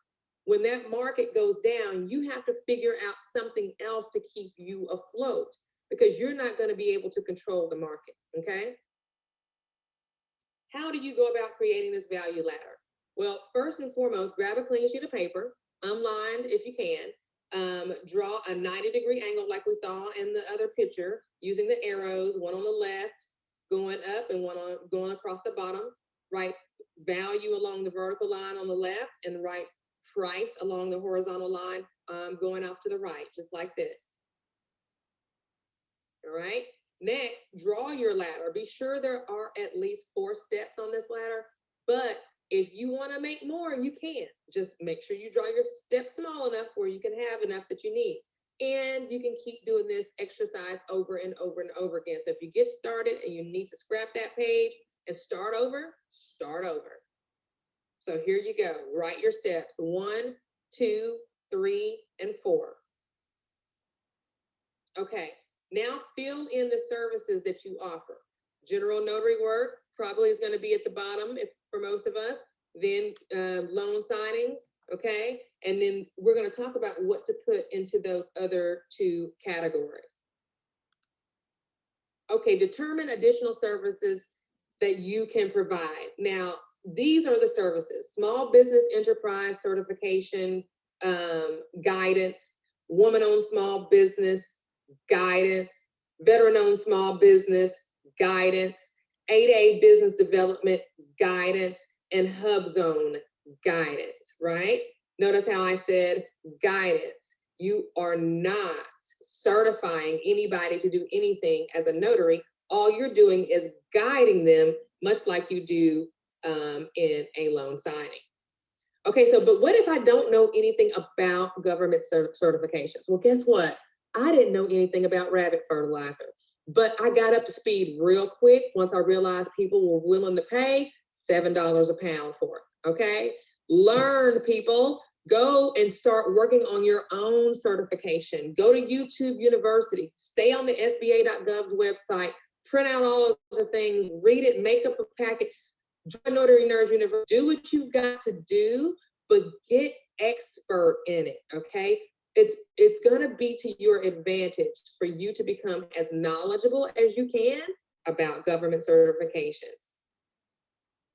when that market goes down, you have to figure out something else to keep you afloat, because you're not going to be able to control the market, okay? How do you go about creating this value ladder? Well, first and foremost, grab a clean sheet of paper, unlined if you can, draw a 90-degree angle like we saw in the other picture, using the arrows, one on the left, going up, and one going across the bottom. Write value along the vertical line on the left, and write price along the horizontal line, going off to the right, just like this. All right. Next, draw your ladder. Be sure there are at least 4 steps on this ladder, but if you want to make more, you can. Just make sure you draw your steps small enough where you can have enough that you need. And you can keep doing this exercise over and over and over again. So if you get started and you need to scrap that page and start over, start over. So here you go. Write your steps 1, 2, 3, and 4. Okay. Now fill in the services that you offer. General notary work probably is going to be at the bottom for most of us. Then loan signings, okay? And then we're going to talk about what to put into those other 2 categories. Okay, determine additional services that you can provide. Now, these are the services: small business enterprise certification, guidance, woman-owned small business guidance, veteran-owned small business guidance, 8A business development guidance, and hub zone guidance, right? Notice how I said guidance. You are not certifying anybody to do anything as a notary. All you're doing is guiding them, much like you do in a loan signing. Okay, so, but what if I don't know anything about government certifications? Well, guess what? I didn't know anything about rabbit fertilizer, but I got up to speed real quick once I realized people were willing to pay $7 a pound for it, okay? Learn, people. Go and start working on your own certification. Go to YouTube University. Stay on the SBA.gov's website. Print out all of the things. Read it. Make up a packet. Join Notary Nerds University. Do what you've got to do, but get expert in it, okay? It's going to be to your advantage for you to become as knowledgeable as you can about government certifications.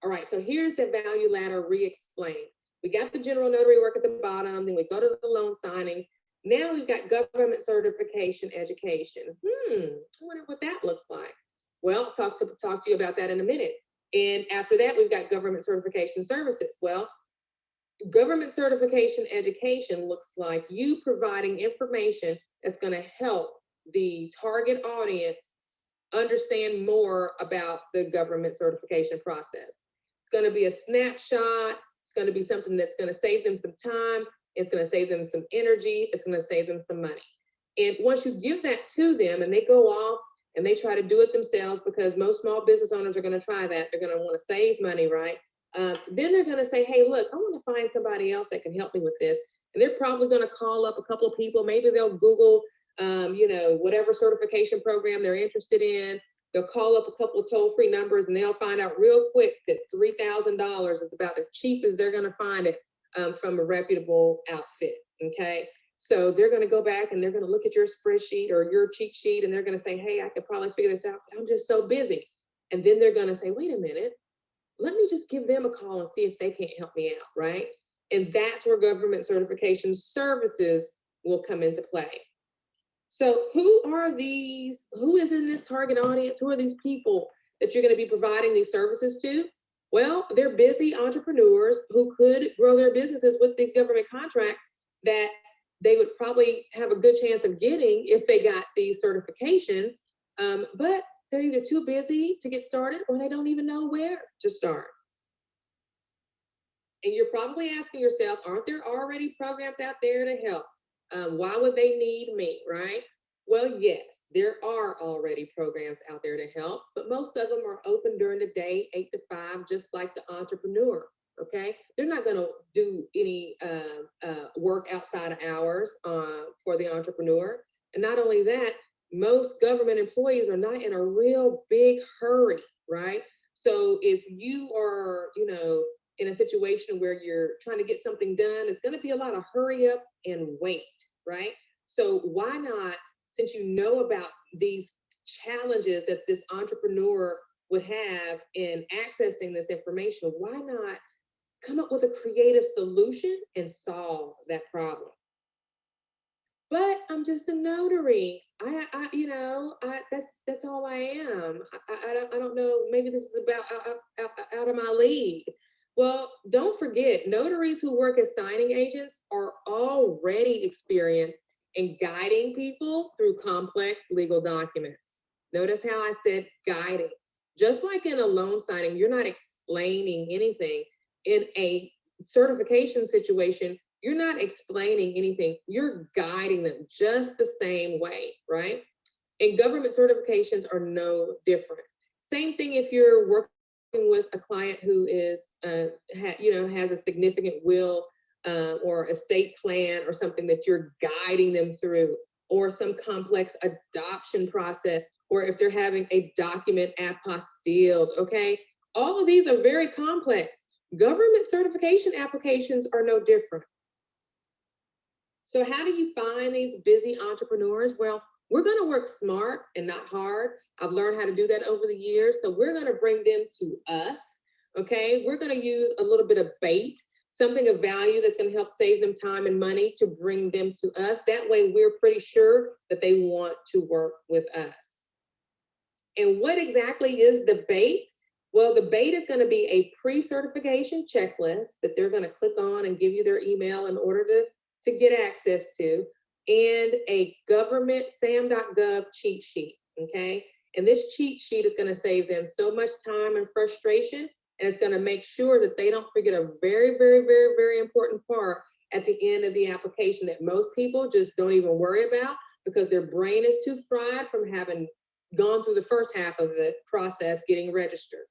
All right, so here's the value ladder re-explained. We got the general notary work at the bottom, then we go to the loan signings. Now we've got government certification education. I wonder what that looks like. Well, talk to you about that in a minute. And after that, we've got government certification services. Well, government certification education looks like you providing information that's going to help the target audience understand more about the government certification process. It's going to be a snapshot. It's going to be something that's going to save them some time. It's going to save them some energy. It's going to save them some money. And once you give that to them and they go off and they try to do it themselves, because most small business owners are going to try that. They're going to want to save money, right? Then they're going to say, hey, look, I want to find somebody else that can help me with this. And they're probably going to call up a couple of people. Maybe they'll Google, whatever certification program they're interested in. They'll call up a couple of toll-free numbers and they'll find out real quick that $3,000 is about the cheapest they're gonna find it from a reputable outfit, okay? So they're gonna go back and they're gonna look at your spreadsheet or your cheat sheet and they're gonna say, hey, I could probably figure this out, but I'm just so busy. And then they're gonna say, wait a minute, let me just give them a call and see if they can't help me out, right? And that's where government certification services will come into play. So who are these, who is in this target audience? Who are these people that you're gonna be providing these services to? Well, they're busy entrepreneurs who could grow their businesses with these government contracts that they would probably have a good chance of getting if they got these certifications, but they're either too busy to get started or they don't even know where to start. And you're probably asking yourself, aren't there already programs out there to help? Why would they need me, right? Well, yes, there are already programs out there to help, but most of them are open during the day, 8 to 5, just like the entrepreneur, okay? They're not gonna do any work outside of hours for the entrepreneur. And not only that, most government employees are not in a real big hurry, right? So if you are, you know, in a situation where you're trying to get something done, it's gonna be a lot of hurry up and wait, right? So why not, since you know about these challenges that this entrepreneur would have in accessing this information, why not come up with a creative solution and solve that problem? But I'm just a notary. That's all I am. I don't know, maybe this is about out of my league. Well, don't forget, notaries who work as signing agents are already experienced in guiding people through complex legal documents. Notice how I said guiding. Just like in a loan signing, you're not explaining anything. In a certification situation, you're not explaining anything. You're guiding them just the same way, right? And government certifications are no different. Same thing if you're working with a client who is, has a significant will or estate plan or something that you're guiding them through, or some complex adoption process, or if they're having a document apostilled, okay? All of these are very complex. Government certification applications are no different. So how do you find these busy entrepreneurs? Well, we're gonna work smart and not hard. I've learned how to do that over the years. So we're gonna bring them to us, okay? We're gonna use a little bit of bait, something of value that's gonna help save them time and money to bring them to us. That way we're pretty sure that they want to work with us. And what exactly is the bait? Well, the bait is gonna be a pre-certification checklist that they're gonna click on and give you their email in order to get access to, and a government sam.gov cheat sheet, okay? And this cheat sheet is gonna save them so much time and frustration, and it's gonna make sure that they don't forget a very, very, very, very important part at the end of the application that most people just don't even worry about because their brain is too fried from having gone through the first half of the process getting registered.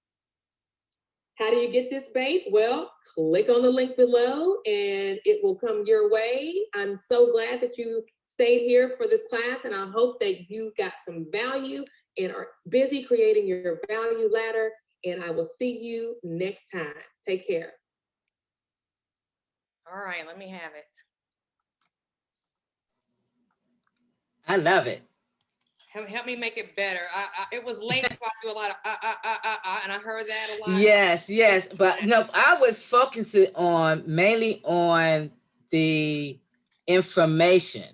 How do you get this bait? Well, click on the link below and it will come your way. I'm so glad that you stayed here for this class, and I hope that you got some value and are busy creating your value ladder, and I will see you next time. Take care. All right, let me have it. I love it. Help me make it better. It was late, so I do a lot of and I heard that a lot. Yes, but no, I was focusing mainly on the information.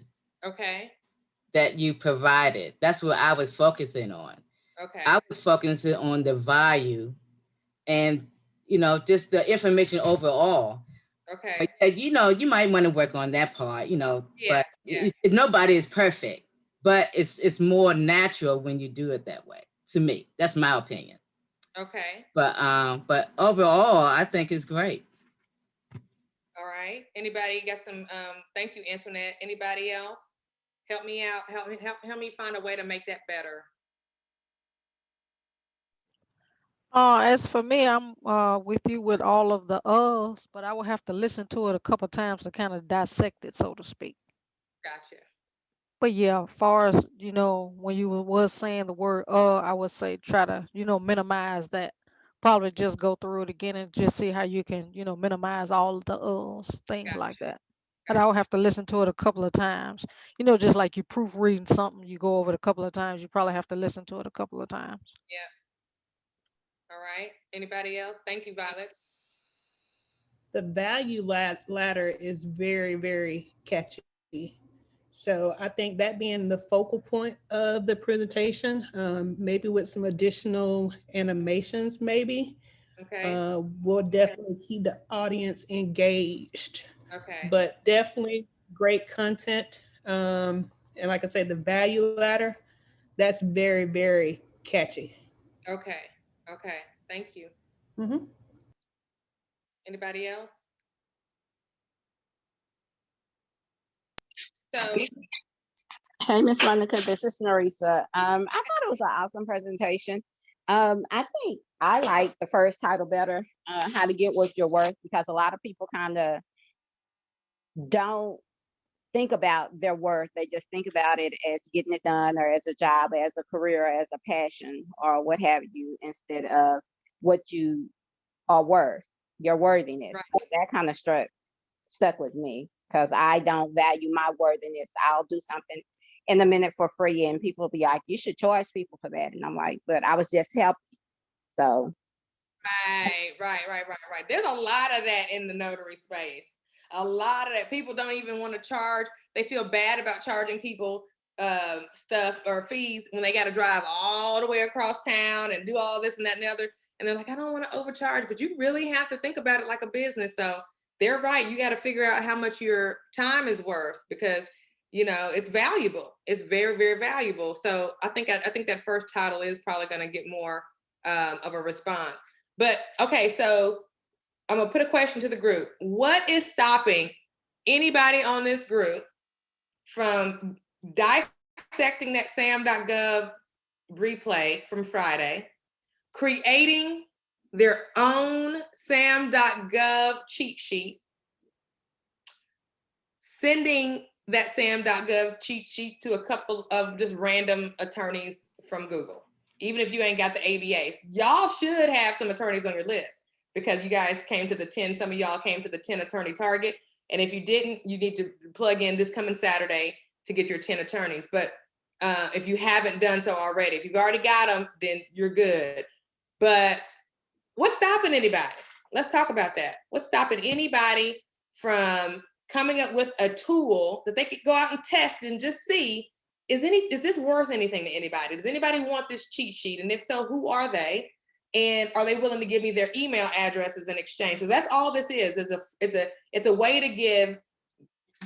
Okay. That you provided. That's what I was focusing on. Okay. I was focusing on the value and, just the information overall. Okay. But, you might want to work on that part, but nobody is perfect. But it's more natural when you do it that way. To me, that's my opinion. Okay. But overall, I think it's great. All right. Anybody got some? Thank you, Antoinette. Anybody else? Help me out. Help me find a way to make that better. As for me, I'm with you with all of the uhs, but I will have to listen to it a couple times to kind of dissect it, so to speak. Gotcha. But yeah, far as, when you was saying the word, I would say try to, minimize that. Probably just go through it again and just see how you can, minimize all of the things like Gotcha. that. And I would have to listen to it a couple of times. Just like you proofreading something, you go over it a couple of times, you probably have to listen to it a couple of times. Yeah. All right. Anybody else? Thank you, Violet. The value ladder is very, very catchy. So I think that being the focal point of the presentation, maybe with some additional animations, maybe, Okay. will definitely keep the audience engaged. Okay. But definitely great content. And like I said, the value ladder, that's very, very catchy. Okay. Okay. Thank you. Mhm. Anybody else? So Hey, Miss Monica, this is Narisa. I thought it was an awesome presentation. I think I like the first title better, how to get what you're worth, because a lot of people kind of don't think about their worth. They just think about it as getting it done or as a job, as a career, as a passion, or what have you, instead of what you are worth, your worthiness. right. So that kind of stuck with me because I don't value my worthiness. I'll do something in a minute for free, and people will be like, "You should charge people for that." And I'm like, "But I was just helping." So Right. There's a lot of that in the notary space. A lot of that. People don't even want to charge. They feel bad about charging people stuff or fees when they got to drive all the way across town and do all this and that and the other. And they're like, I don't want to overcharge, but you really have to think about it like a business. So they're right. You got to figure out how much your time is worth because it's valuable. It's very, very valuable. So I think that first title is probably going to get more of a response. But okay, so I'm gonna put a question to the group. What is stopping anybody on this group from dissecting that sam.gov replay from Friday, creating their own sam.gov cheat sheet, sending that sam.gov cheat sheet to a couple of just random attorneys from Google? Even if you ain't got the ABAs, y'all should have some attorneys on your list because you guys came to the 10, some of y'all came to the 10 attorney target. And if you didn't, you need to plug in this coming Saturday to get your 10 attorneys. But if you haven't done so already, if you've already got them, then you're good. But what's stopping anybody? Let's talk about that. What's stopping anybody from coming up with a tool that they could go out and test and just see, is this worth anything to anybody? Does anybody want this cheat sheet? And if so, who are they? And are they willing to give me their email addresses in exchange? So that's all this is. It's a way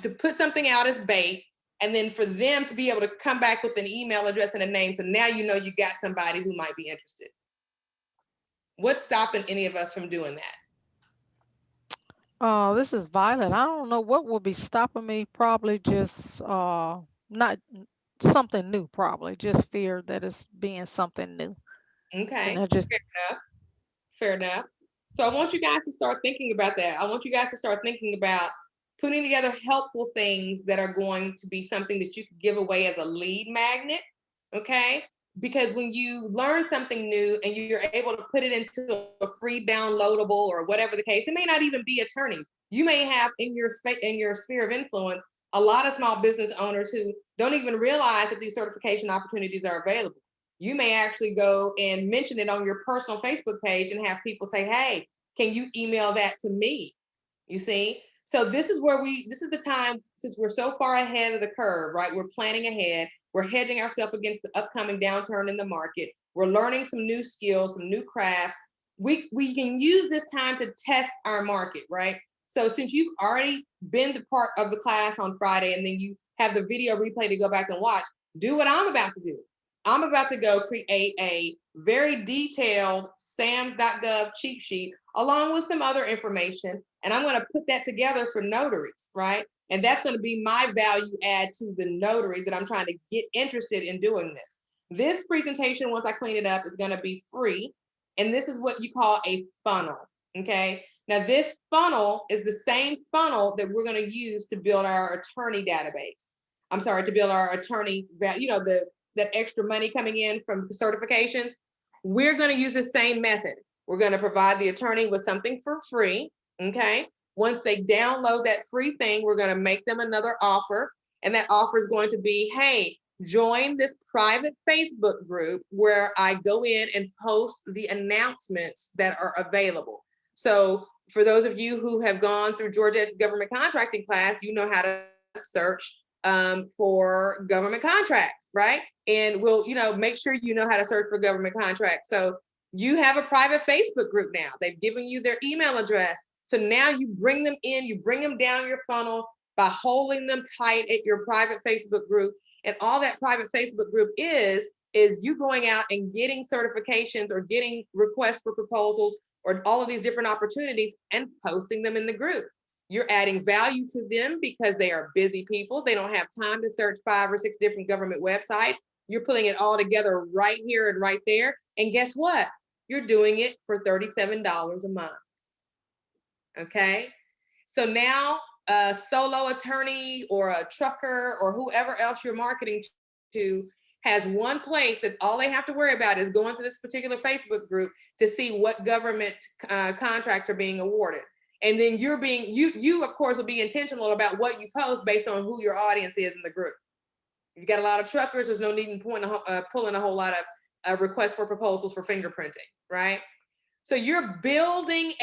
to put something out as bait, and then for them to be able to come back with an email address and a name. So now you got somebody who might be interested. What's stopping any of us from doing that? This is Violet. I don't know what will be stopping me. Probably just not something new. Probably just fear that it's being something new. Okay, And I just fair enough. So I want you guys to start thinking about that. I want you guys to start thinking about putting together helpful things that are going to be something that you could give away as a lead magnet, okay? Because when you learn something new and you're able to put it into a free downloadable or whatever the case, it may not even be attorneys. You may have in your sphere of influence a lot of small business owners who don't even realize that these certification opportunities are available. You may actually go and mention it on your personal Facebook page and have people say, hey, can you email that to me? You see? So this is the time, since we're so far ahead of the curve, right? We're planning ahead. We're hedging ourselves against the upcoming downturn in the market. We're learning some new skills, some new crafts. We can use this time to test our market, right? So since you've already been the part of the class on Friday and then you have the video replay to go back and watch, do what I'm about to do. I'm about to go create a very detailed SAMS.gov cheat sheet along with some other information. And I'm going to put that together for notaries, right? And that's going to be my value add to the notaries that I'm trying to get interested in doing this. This presentation, once I clean it up, is going to be free. And this is what you call a funnel, okay? Now this funnel is the same funnel that we're going to use to build our attorney database. I'm sorry, to build our attorney, that extra money coming in from certifications, we're going to use the same method. We're going to provide the attorney with something for free, okay? Once they download that free thing, we're going to make them another offer, and that offer is going to be, hey, join this private Facebook group where I go in and post the announcements that are available. So for those of you who have gone through Georgette's government contracting class, you know how to search for government contracts, right? And we'll, make sure you know how to search for government contracts. So you have a private Facebook group now. They've given you their email address. So now you bring them in, you bring them down your funnel by holding them tight at your private Facebook group. And all that private Facebook group is you going out and getting certifications or getting requests for proposals or all of these different opportunities and posting them in the group. You're adding value to them because they are busy people. They don't have time to search 5 or 6 different government websites. You're putting it all together right here and right there. And guess what? You're doing it for $37 a month. Okay. So now a solo attorney or a trucker or whoever else you're marketing to has one place that all they have to worry about is going to this particular Facebook group to see what government contracts are being awarded. And then you of course will be intentional about what you post based on who your audience is in the group. If you got a lot of truckers, there's no need in pulling a whole lot of requests for proposals for fingerprinting, right? So you're building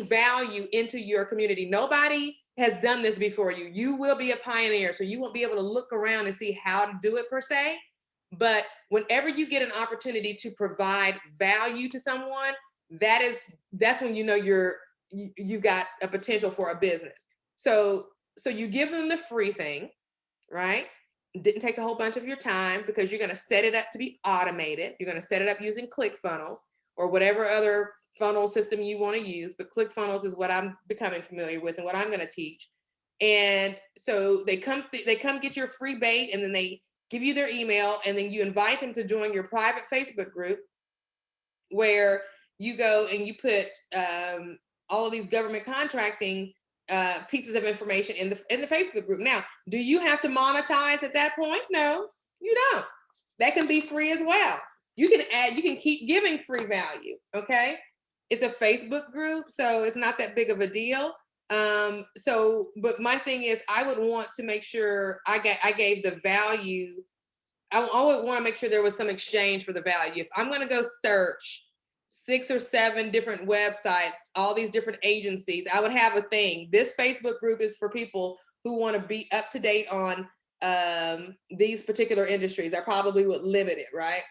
value into your community. Nobody has done this before you. You will be a pioneer, so you won't be able to look around and see how to do it per se. But whenever you get an opportunity to provide value to someone, that's when you know you got a potential for a business. So you give them the free thing, right? It didn't take a whole bunch of your time because you're going to set it up to be automated. You're going to set it up using ClickFunnels or whatever other funnel system you want to use. But ClickFunnels is what I'm becoming familiar with and what I'm going to teach. And so they come get your free bait, and then they give you their email, and then you invite them to join your private Facebook group where you go and you put all of these government contracting pieces of information in the Facebook group. Now, do you have to monetize at that point? No, you don't. That can be free as well. You can keep giving free value, okay? It's a Facebook group, so it's not that big of a deal. But my thing is, I would want to make sure I gave the value. I would want to make sure there was some exchange for the value. If I'm going to go search 6 or 7 different websites, all these different agencies, I would have a thing. This Facebook group is for people who want to be up to date on these particular industries. I probably would limit it, right?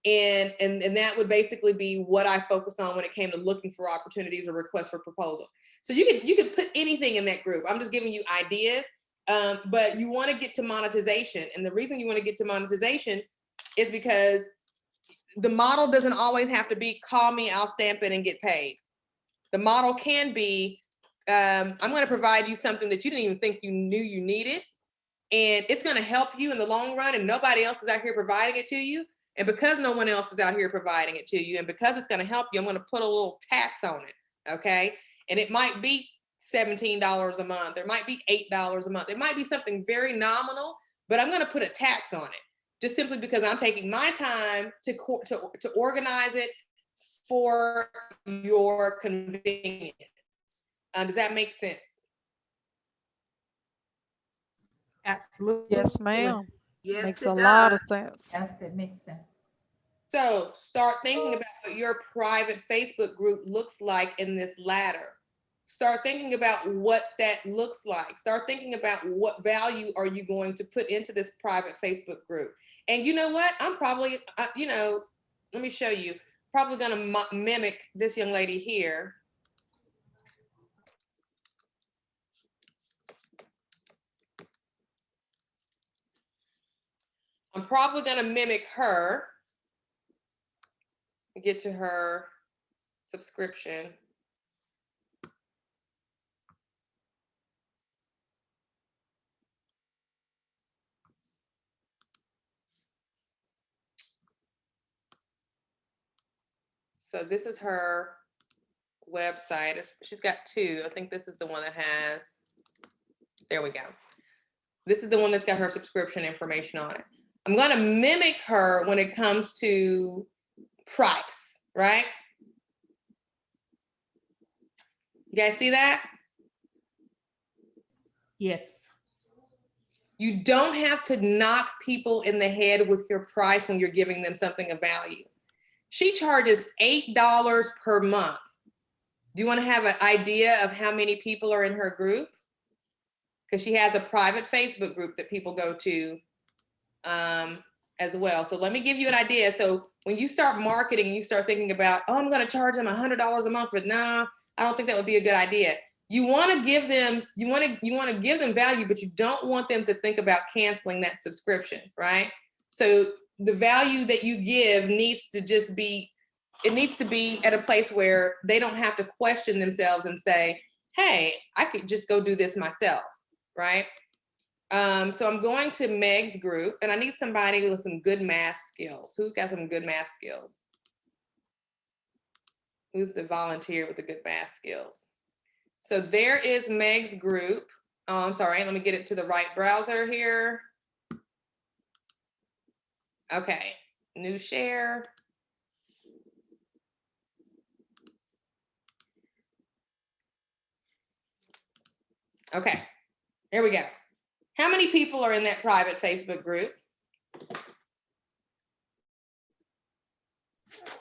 And that would basically be what I focused on when it came to looking for opportunities or requests for proposal. So you could put anything in that group. I'm just giving you ideas, but you want to get to monetization. And the reason you want to get to monetization is because the model doesn't always have to be call me, I'll stamp it and get paid. The model can be, I'm going to provide you something that you didn't even think you knew you needed. And it's going to help you in the long run, and nobody else is out here providing it to you. And because no one else is out here providing it to you, and because it's going to help you, I'm going to put a little tax on it, okay? And it might be $17 a month. It might be $8 a month. It might be something very nominal, but I'm going to put a tax on it, just simply because I'm taking my time to organize it for your convenience. Does that make sense? Absolutely. Yes, ma'am. Yes, Makes it a lot of does. sense. Yes, it makes sense. So start thinking about what your private Facebook group looks like in this ladder. Start thinking about what that looks like. Start thinking about what value are you going to put into this private Facebook group. And you know what? I'm probably, let me show you, probably going to mimic this young lady here. I'm probably going to mimic her. Get to her subscription. So this is her website. She's got 2. I think this is the one that has, there we go. This is the one that's got her subscription information on it. I'm going to mimic her when it comes to price, right? You guys see that? Yes. You don't have to knock people in the head with your price when you're giving them something of value. She charges $8 per month. Do you want to have an idea of how many people are in her group? Because she has a private Facebook group that people go to as well. So let me give you an idea. So when you start marketing, you start thinking about, oh, I'm going to charge them $100 a month, but no, I don't think that would be a good idea. You want to give them, you want to give them value, but you don't want them to think about canceling that subscription, right? So the value that you give needs to just be, it needs to be at a place where they don't have to question themselves and say, hey, I could just go do this myself, right? So I'm going to Meg's group, and I need somebody with some good math skills. Who's got some good math skills? Who's the volunteer with the good math skills? So there is Meg's group. Oh, I'm sorry, let me get it to the right browser here. Okay, new share. Okay, here we go. How many people are in that private Facebook group?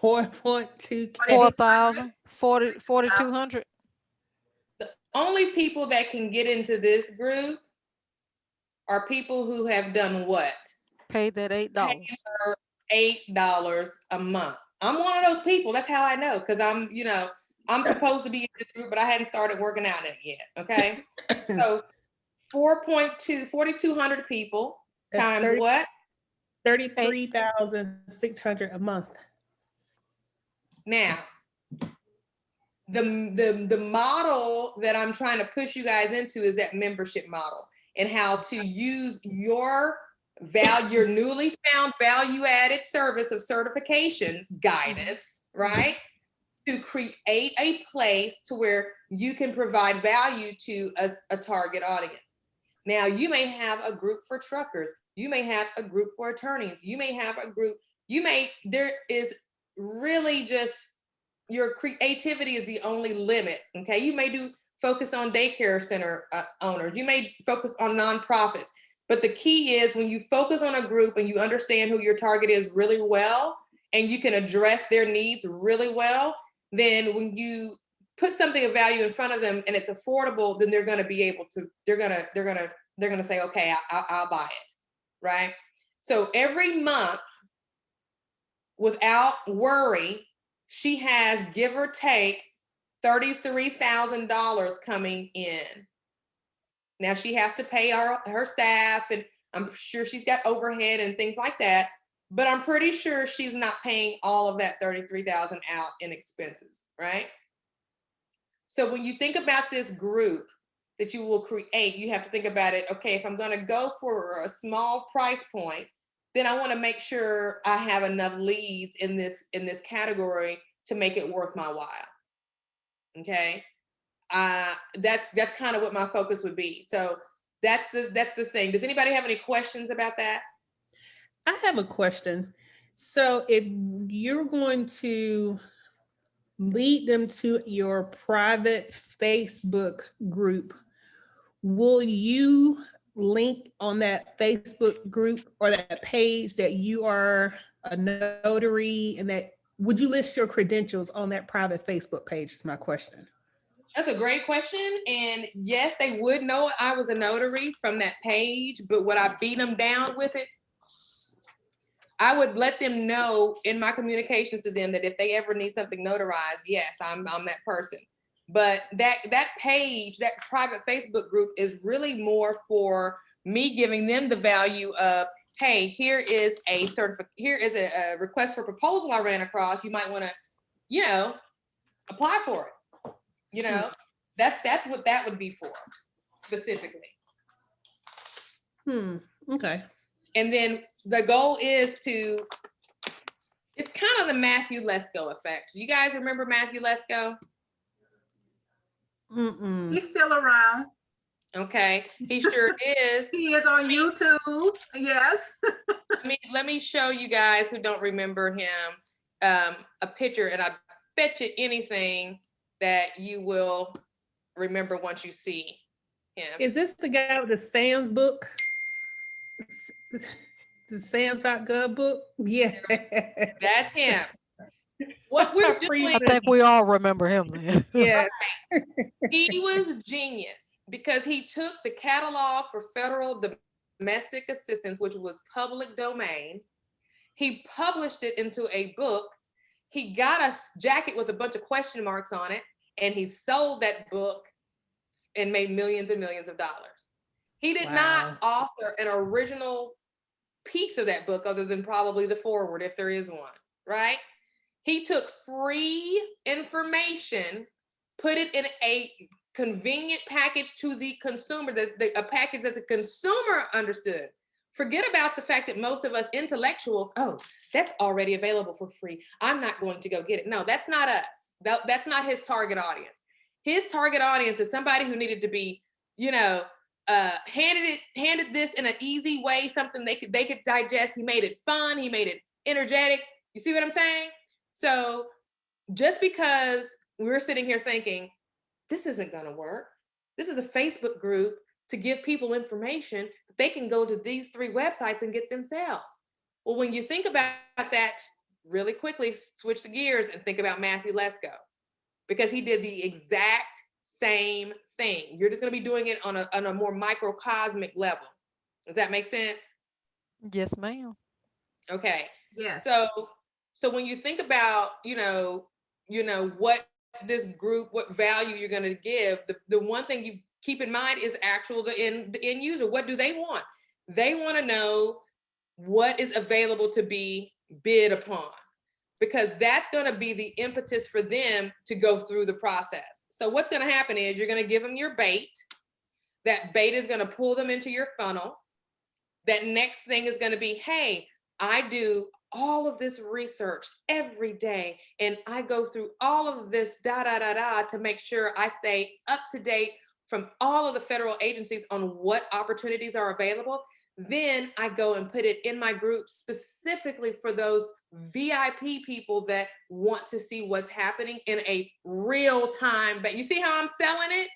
4.2K. 4,000, 4,200. The only people that can get into this group are people who have done what? Paid that $8. Paying her $8 a month. I'm one of those people. That's how I know, because I'm, you know, I'm supposed to be in this group, but I hadn't started working out in it yet. Okay. So 4,200 people That's times 30 what? 33,600 a month. Now, the model that I'm trying to push you guys into is that membership model, and how to use your your newly found value-added service of certification guidance, right? To create a place to where you can provide value to a target audience. Now, you may have a group for truckers. You may have a group for attorneys. You may have a group, there is really just, your creativity is the only limit, okay? You may focus on daycare center owners. You may focus on nonprofits. But the key is, when you focus on a group and you understand who your target is really well, and you can address their needs really well, then when you put something of value in front of them and it's affordable, then they're going to be able to, they're going to say, okay, I'll buy it, right? So every month, without worry, she has, give or take, $33,000 coming in. Now she has to pay her staff, and I'm sure she's got overhead and things like that, but I'm pretty sure she's not paying all of that $33,000 out in expenses, right? So when you think about this group that you will create, you have to think about it, okay, if I'm gonna go for a small price point, then I wanna make sure I have enough leads in this category to make it worth my while, okay? That's kind of what my focus would be. So that's the thing. Does anybody have any questions about that? I have a question. So if you're going to lead them to your private Facebook group, will you link on that Facebook group or that page that you are a notary, and that would you list your credentials on that private Facebook page is my question. That's a great question. And yes, they would know I was a notary from that page, but would I beat them down with it? I would let them know in my communications to them that if they ever need something notarized, yes, I'm that person. But that page, that private Facebook group, is really more for me giving them the value of, hey, here is a request for proposal I ran across. You might want to, you know, apply for it. You know, that's what that would be for specifically. Okay. And then the goal is it's kind of the Matthew Lesko effect. You guys remember Matthew Lesko? He's still around. Okay, he sure is. He is on YouTube. Yes. Let me show you guys who don't remember him a picture, and I bet you anything that you will remember once you see him. Is this the guy with the Sam's book? The Sam's.gov book? Yeah. That's him. What we're doing, I think we all remember him then. Yes. he was genius because he took the catalog for federal domestic assistance, which was public domain. He published it into a book. He got a jacket with a bunch of question marks on it, and he sold that book and made millions and millions of dollars. He did not author an original piece of that book other than probably the foreword, if there is one, right? He took free information, put it in a convenient package to the consumer, a package that the consumer understood. Forget about the fact that most of us intellectuals, oh, that's already available for free, I'm not going to go get it. No, that's not us. That's not his target audience. His target audience is somebody who needed to be, handed this in an easy way, something they could digest. He made it fun. He made it energetic. You see what I'm saying? So just because we're sitting here thinking, this isn't going to work. This is a Facebook group to give people information that they can go to these 3 websites and get themselves. Well, when you think about that really quickly, switch the gears and think about Matthew Lesko, because he did the exact same thing. You're just going to be doing it on a more microcosmic level. Does that make sense? Yes, ma'am. Okay. Yeah. So when you think about, what this group, what value you're going to give, the one thing you keep in mind is the end user. What do they want? They want to know what is available to be bid upon, because that's going to be the impetus for them to go through the process. So what's going to happen is you're going to give them your bait. That bait is going to pull them into your funnel. That next thing is going to be, hey, I do all of this research every day, and I go through all of this to make sure I stay up to date from all of the federal agencies on what opportunities are available. Then I go and put it in my group specifically for those VIP people that want to see what's happening in a real time. But you see how I'm selling it?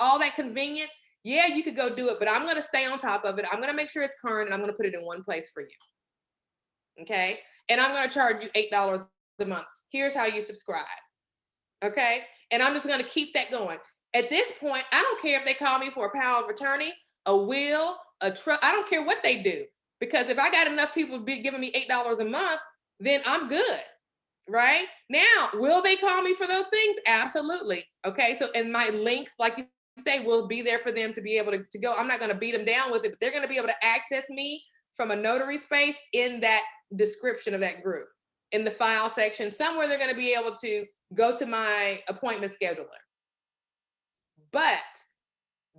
All that convenience. Yeah, you could go do it, but I'm going to stay on top of it. I'm going to make sure it's current, and I'm going to put it in one place for you. Okay. And I'm going to charge you $8 a month. Here's how you subscribe. Okay. And I'm just going to keep that going. At this point, I don't care if they call me for a power of attorney, a will, a trust. I don't care what they do, because if I got enough people giving me $8 a month, then I'm good. Right now, will they call me for those things? Absolutely. Okay. So, and my links, like you say, will be there for them to be able to go. I'm not going to beat them down with it, but they're going to be able to access me from a notary space in that description of that group. In the file section, somewhere they're going to be able to go to my appointment scheduler. But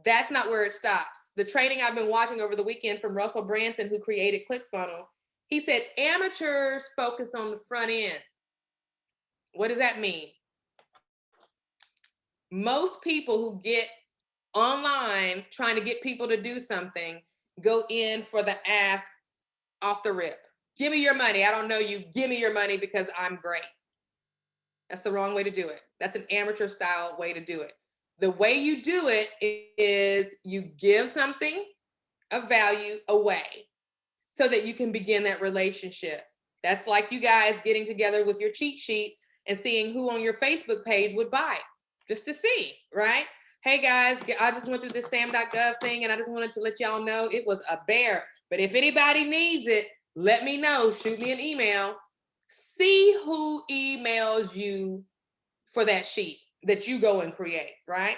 that's not where it stops. The training I've been watching over the weekend from Russell Branson, who created ClickFunnels, he said amateurs focus on the front end. What does that mean? Most people who get online trying to get people to do something go in for the ask off the rip. Give me your money. I don't know you. Give me your money because I'm great. That's the wrong way to do it. That's an amateur style way to do it. The way you do it is you give something of value away so that you can begin that relationship. That's like you guys getting together with your cheat sheets and seeing who on your Facebook page would buy, just to see, right? Hey guys, I just went through this sam.gov thing and I just wanted to let y'all know it was a bear. But if anybody needs it, let me know. Shoot me an email. See who emails you for that sheet that you go and create, right?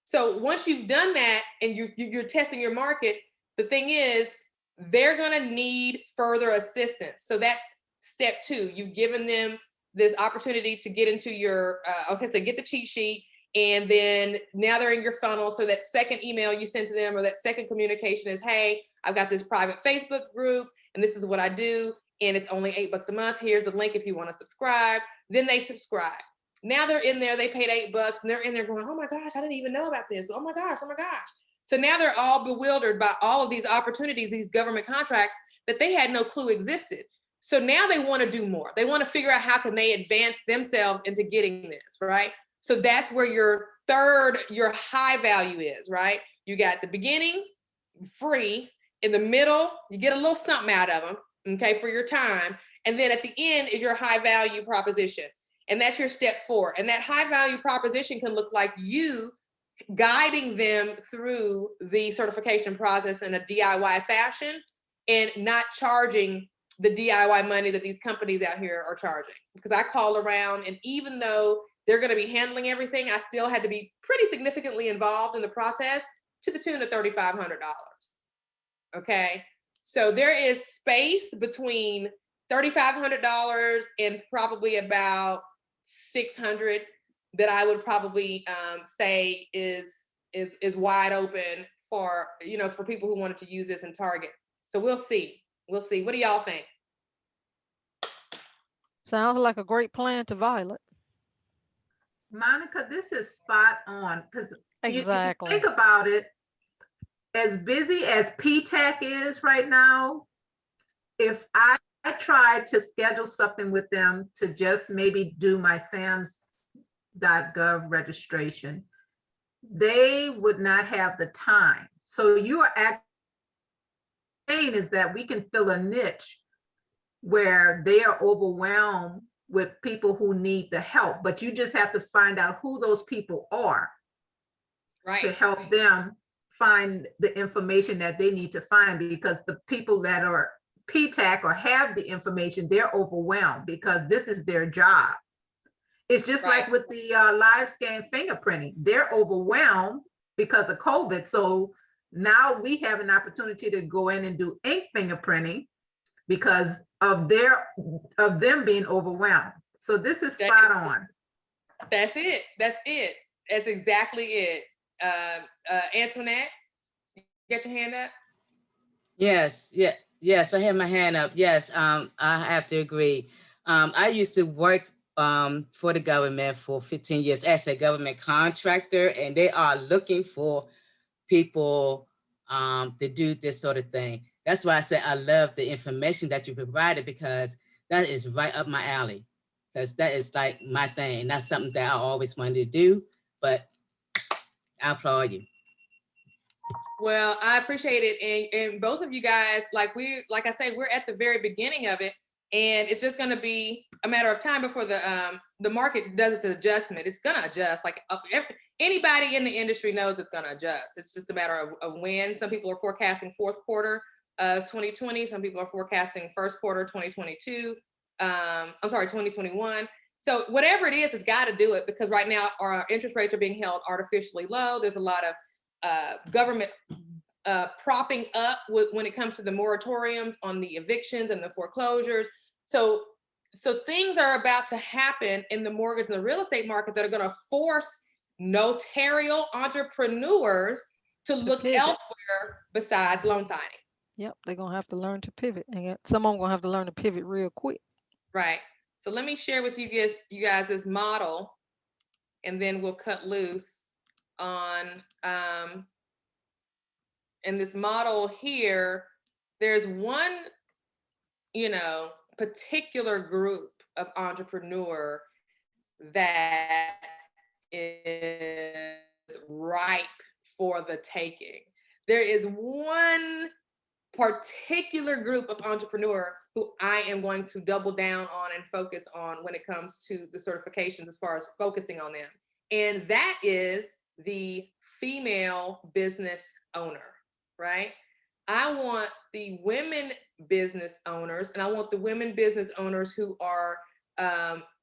So once you've done that and you're testing your market, the thing is, they're going to need further assistance. So that's step 2. You've given them this opportunity to get into your, so get the cheat sheet, and then now they're in your funnel. So that second email you send to them, or that second communication is, hey, I've got this private Facebook group and this is what I do. And it's only $8 a month. Here's the link if you want to subscribe. Then they subscribe. Now they're in there, they paid $8 and they're in there going, oh my gosh, I didn't even know about this. Oh my gosh, oh my gosh. So now they're all bewildered by all of these opportunities, these government contracts that they had no clue existed. So now they want to do more. They want to figure out how can they advance themselves into getting this, right? So that's where your high value is, right? You got the beginning, free. In the middle, you get a little something out of them, okay, for your time. And then at the end is your high value proposition. And that's your step 4. And that high value proposition can look like you guiding them through the certification process in a DIY fashion and not charging the DIY money that these companies out here are charging. Because I call around, and even though they're going to be handling everything, I still had to be pretty significantly involved in the process to the tune of $3,500. Okay, so there is space between $3,500 and probably about $600 that I would probably say is wide open for, you know, for people who wanted to use this in Target. So we'll see. We'll see. What do y'all think? Sounds like a great plan to Violet. Monica, this is spot on, because Exactly. think about it, as busy as PTAC is right now, if I tried to schedule something with them to just maybe do my SAMS.gov registration, they would not have the time. So you are actually saying is that we can fill a niche where they are overwhelmed with people who need the help, but you just have to find out who those people are, right, to help them find the information that they need to find, because the people that are PTAC or have the information, they're overwhelmed because this is their job. It's just like with the live scan fingerprinting, they're overwhelmed because of COVID. So now we have an opportunity to go in and do ink fingerprinting because of them being overwhelmed. So this is spot on. That's it. That's it. That's exactly it. Antoinette, you got your hand up? Yes, I have my hand up. Yes, I have to agree. I used to work for the government for 15 years as a government contractor, and they are looking for people to do this sort of thing. That's why I said I love the information that you provided, because that is right up my alley, because that is like my thing, and that's something that I always wanted to do, but I applaud you. Well, I appreciate it. And both of you guys, like I say, we're at the very beginning of it, and it's just going to be a matter of time before the market does its adjustment. It's going to adjust. Like anybody in the industry knows it's going to adjust. It's just a matter of when. Some people are forecasting fourth quarter of 2020. Some people are forecasting first quarter 2022. I'm sorry, 2021. So whatever it is, it's got to do it, because right now our interest rates are being held artificially low. There's a lot of government propping up when it comes to the moratoriums on the evictions and the foreclosures. So things are about to happen in the mortgage and the real estate market that are going to force notarial entrepreneurs to look elsewhere besides loan signings. Yep, they're going to have to learn to pivot. And some of them going to have to learn to pivot real quick. Right. So let me share with you guys this model, and then we'll cut loose on in this model here. There's one, particular group of entrepreneur that is ripe for the taking. There is one particular group of entrepreneur who I am going to double down on and focus on when it comes to the certifications, as far as focusing on them. And that is the female business owner, right? I want the women business owners, and I want the women business owners who are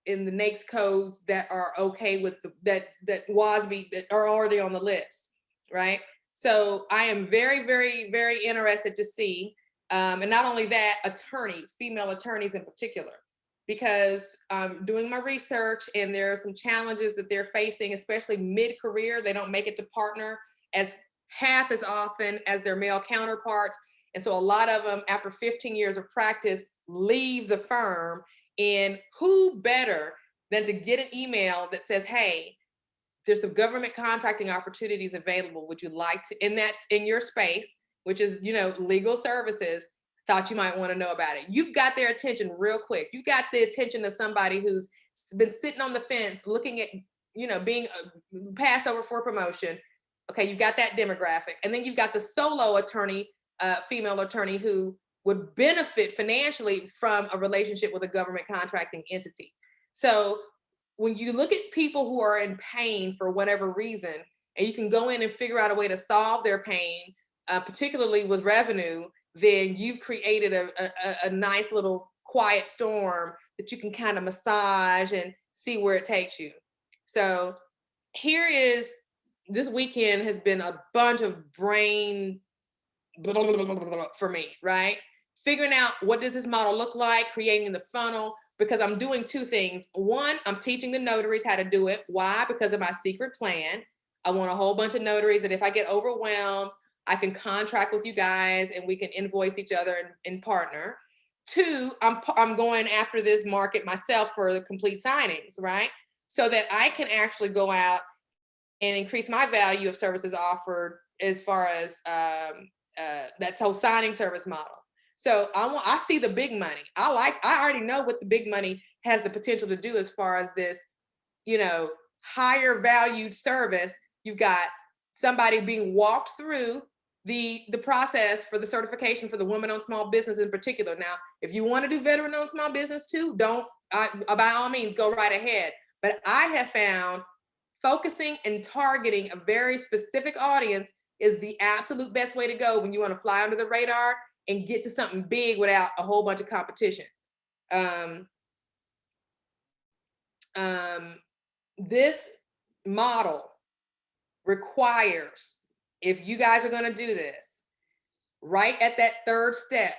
in the NAICS codes that are okay with that WASB, that are already on the list, right? So I am very, very, very interested to see, and not only that, attorneys, female attorneys in particular, because I'm doing my research, and there are some challenges that they're facing, especially mid-career. They don't make it to partner as half as often as their male counterparts. And so a lot of them, after 15 years of practice, leave the firm. And who better than to get an email that says, hey, there's some government contracting opportunities available. Would you like to, and that's in your space, which is, you know, legal services, thought you might want to know about it. You've got their attention real quick. You got the attention of somebody who's been sitting on the fence looking at, you know, being passed over for promotion. Okay, you've got that demographic. And then you've got the solo attorney, female attorney who would benefit financially from a relationship with a government contracting entity. So when you look at people who are in pain for whatever reason, and you can go in and figure out a way to solve their pain, particularly with revenue, then you've created a nice little quiet storm that you can kind of massage and see where it takes you. So here is, this weekend has been a bunch of brain for me, right? Figuring out what does this model look like, creating the funnel, because I'm doing two things. One, I'm teaching the notaries how to do it. Why? Because of my secret plan. I want a whole bunch of notaries that if I get overwhelmed, I can contract with you guys and we can invoice each other and partner. Two, I'm going after this market myself for the complete signings, right? So that I can actually go out and increase my value of services offered as far as that whole signing service model. So I see the big money. I already know what the big money has the potential to do as far as this, you know, higher valued service. You've got somebody being walked through the process for the certification for the women-owned small business in particular. Now, if you want to do veteran-owned small business too, by all means, go right ahead. But I have found focusing and targeting a very specific audience is the absolute best way to go when you want to fly under the radar and get to something big without a whole bunch of competition. This model requires, if you guys are going to do this, right at that third step,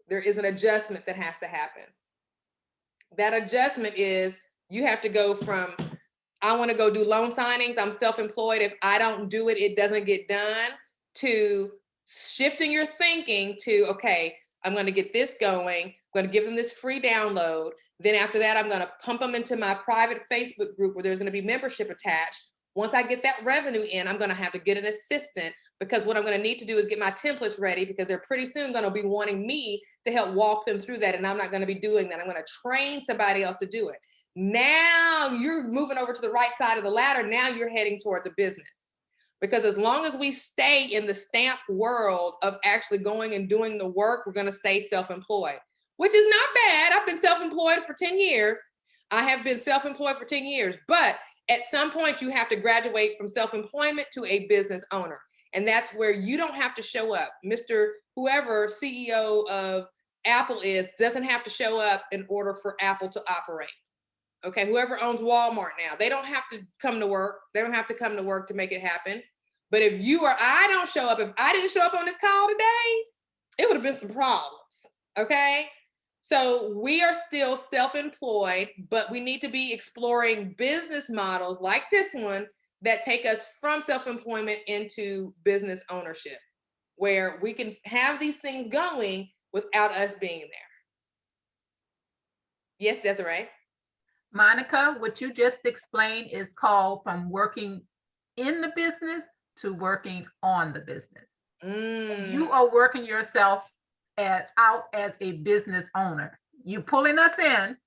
there is an adjustment that has to happen. That adjustment is you have to go from, I want to go do loan signings, I'm self-employed, if I don't do it, it doesn't get done, to shifting your thinking to, okay, I'm going to get this going, I'm going to give them this free download. Then after that, I'm going to pump them into my private Facebook group where there's going to be membership attached. Once I get that revenue in, I'm going to have to get an assistant, because what I'm going to need to do is get my templates ready, because they're pretty soon going to be wanting me to help walk them through that. And I'm not going to be doing that. I'm going to train somebody else to do it. Now you're moving over to the right side of the ladder. Now you're heading towards a business. Because as long as we stay in the stamp world of actually going and doing the work, we're going to stay self-employed, which is not bad. I've been self-employed for 10 years. I have been self-employed for 10 years, but at some point you have to graduate from self-employment to a business owner. And that's where you don't have to show up. Mr. Whoever CEO of Apple doesn't have to show up in order for Apple to operate. Okay, whoever owns Walmart now, they don't have to come to work. They don't have to come to work to make it happen. But if you or I don't show up, if I didn't show up on this call today, it would have been some problems, okay? So we are still self-employed, but we need to be exploring business models like this one that take us from self-employment into business ownership, where we can have these things going without us being there. Yes, Desiree? Monica, what you just explained is called from working in the business to working on the business. You are working yourself out as a business owner. You're pulling us in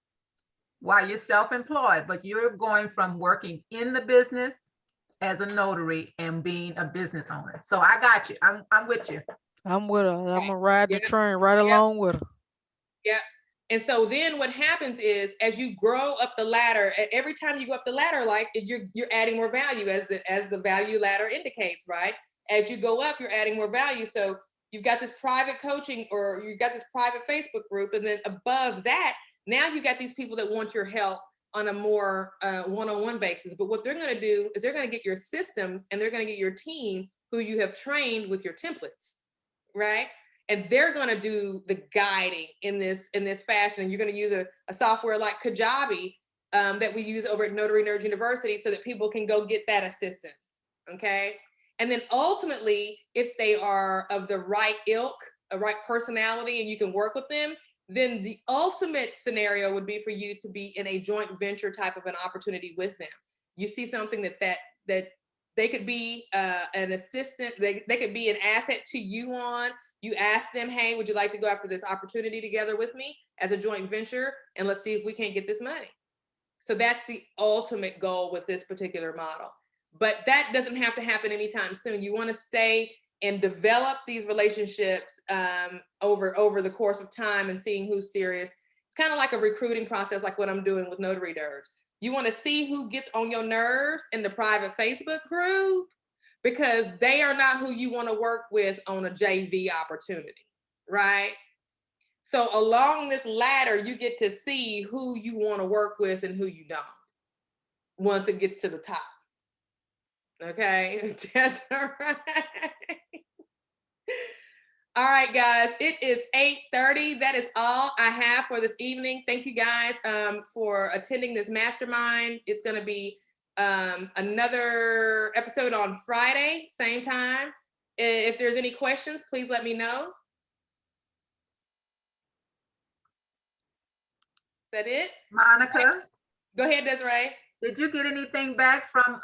while you're self-employed, but you're going from working in the business as a notary and being a business owner. So I got you. I'm with you. I'm with her. I'm gonna ride the train right along with her. Yeah. And so then what happens is, as you grow up the ladder, every time you go up the ladder, like you're adding more value, as the value ladder indicates, right? As you go up, you're adding more value. So you've got this private coaching, or you've got this private Facebook group, and then above that, now you got these people that want your help on a more one-on-one basis. But what they're going to do is they're going to get your systems, and they're going to get your team who you have trained with your templates, right? And they're going to do the guiding in this fashion. And you're going to use a software like Kajabi that we use over at Notary Nerds University, so that people can go get that assistance, okay? And then ultimately, if they are of the right ilk, a right personality, and you can work with them, then the ultimate scenario would be for you to be in a joint venture type of an opportunity with them. You see something that that they could be an assistant, they could be an asset to you on. You ask them, hey, would you like to go after this opportunity together with me as a joint venture? And let's see if we can't get this money. So that's the ultimate goal with this particular model. But that doesn't have to happen anytime soon. You want to stay and develop these relationships over the course of time and seeing who's serious. It's kind of like a recruiting process, like what I'm doing with Notary Nerds. You want to see who gets on your nerves in the private Facebook group, because they are not who you want to work with on a JV opportunity, right? So along this ladder, you get to see who you want to work with and who you don't once it gets to the top. Okay, that's all right. All right, guys, it is 8:30. That is all I have for this evening. Thank you guys for attending this mastermind. It's going to be another episode on Friday, same time. If there's any questions, please let me know. Is that it? Monica, Go ahead, Desiree. did you get anything back from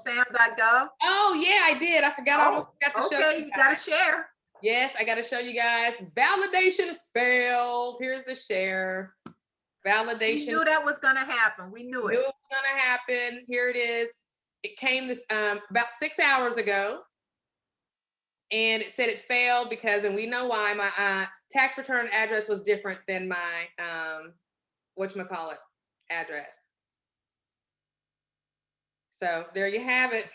sam.gov? Oh, yeah, I did. I forgot. I almost forgot to show Okay, you you gotta guys. share. Yes, I got to show you guys. Validation failed. Here's the share. We Validation. knew that was gonna happen. We knew Knew it. it was gonna happen. Here it is. It came this about 6 hours ago, and it said it failed because, and we know why, my tax return address was different than my whatchamacallit address. So there you have it.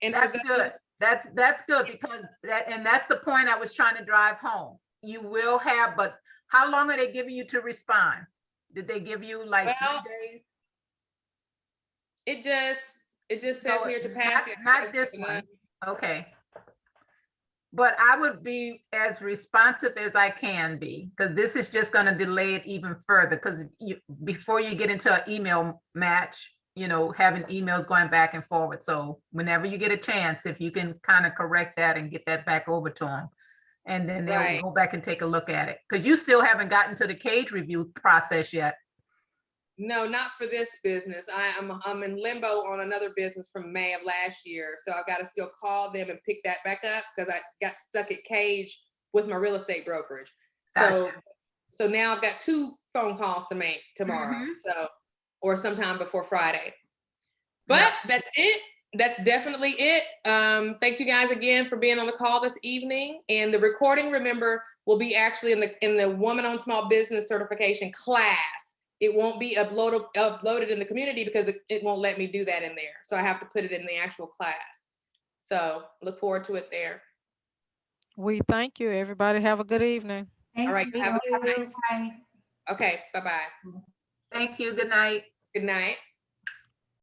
And for That's those- good. That's good, because that's the point I was trying to drive home. You will have, but how long are they giving you to respond? Did they give you like Well, 3 days? It just says So here to pass. not this one. Okay. But I would be as responsive as I can be, because this is just going to delay it even further. Because before you get into an email match, having emails going back and forward. So whenever you get a chance, if you can kind of correct that and get that back over to them, and then they'll Right. go back and take a look at it. Because you still haven't gotten to the cage review process yet. No, not for this business. I'm in limbo on another business from May of last year. So I've got to still call them and pick that back up because I got stuck at cage with my real estate brokerage. So now I've got 2 phone calls to make tomorrow. Mhm. So, or sometime before Friday. But that's it. That's definitely it. Thank you guys again for being on the call this evening. And the recording, remember, will be actually in the Woman-Owned Small Business Certification class. It won't be uploaded in the community because it won't let me do that in there. So I have to put it in the actual class. So look forward to it there. We thank you. Everybody have a good evening. All right, have a good night. Bye. Okay, bye-bye. Thank you. Good night. Good night.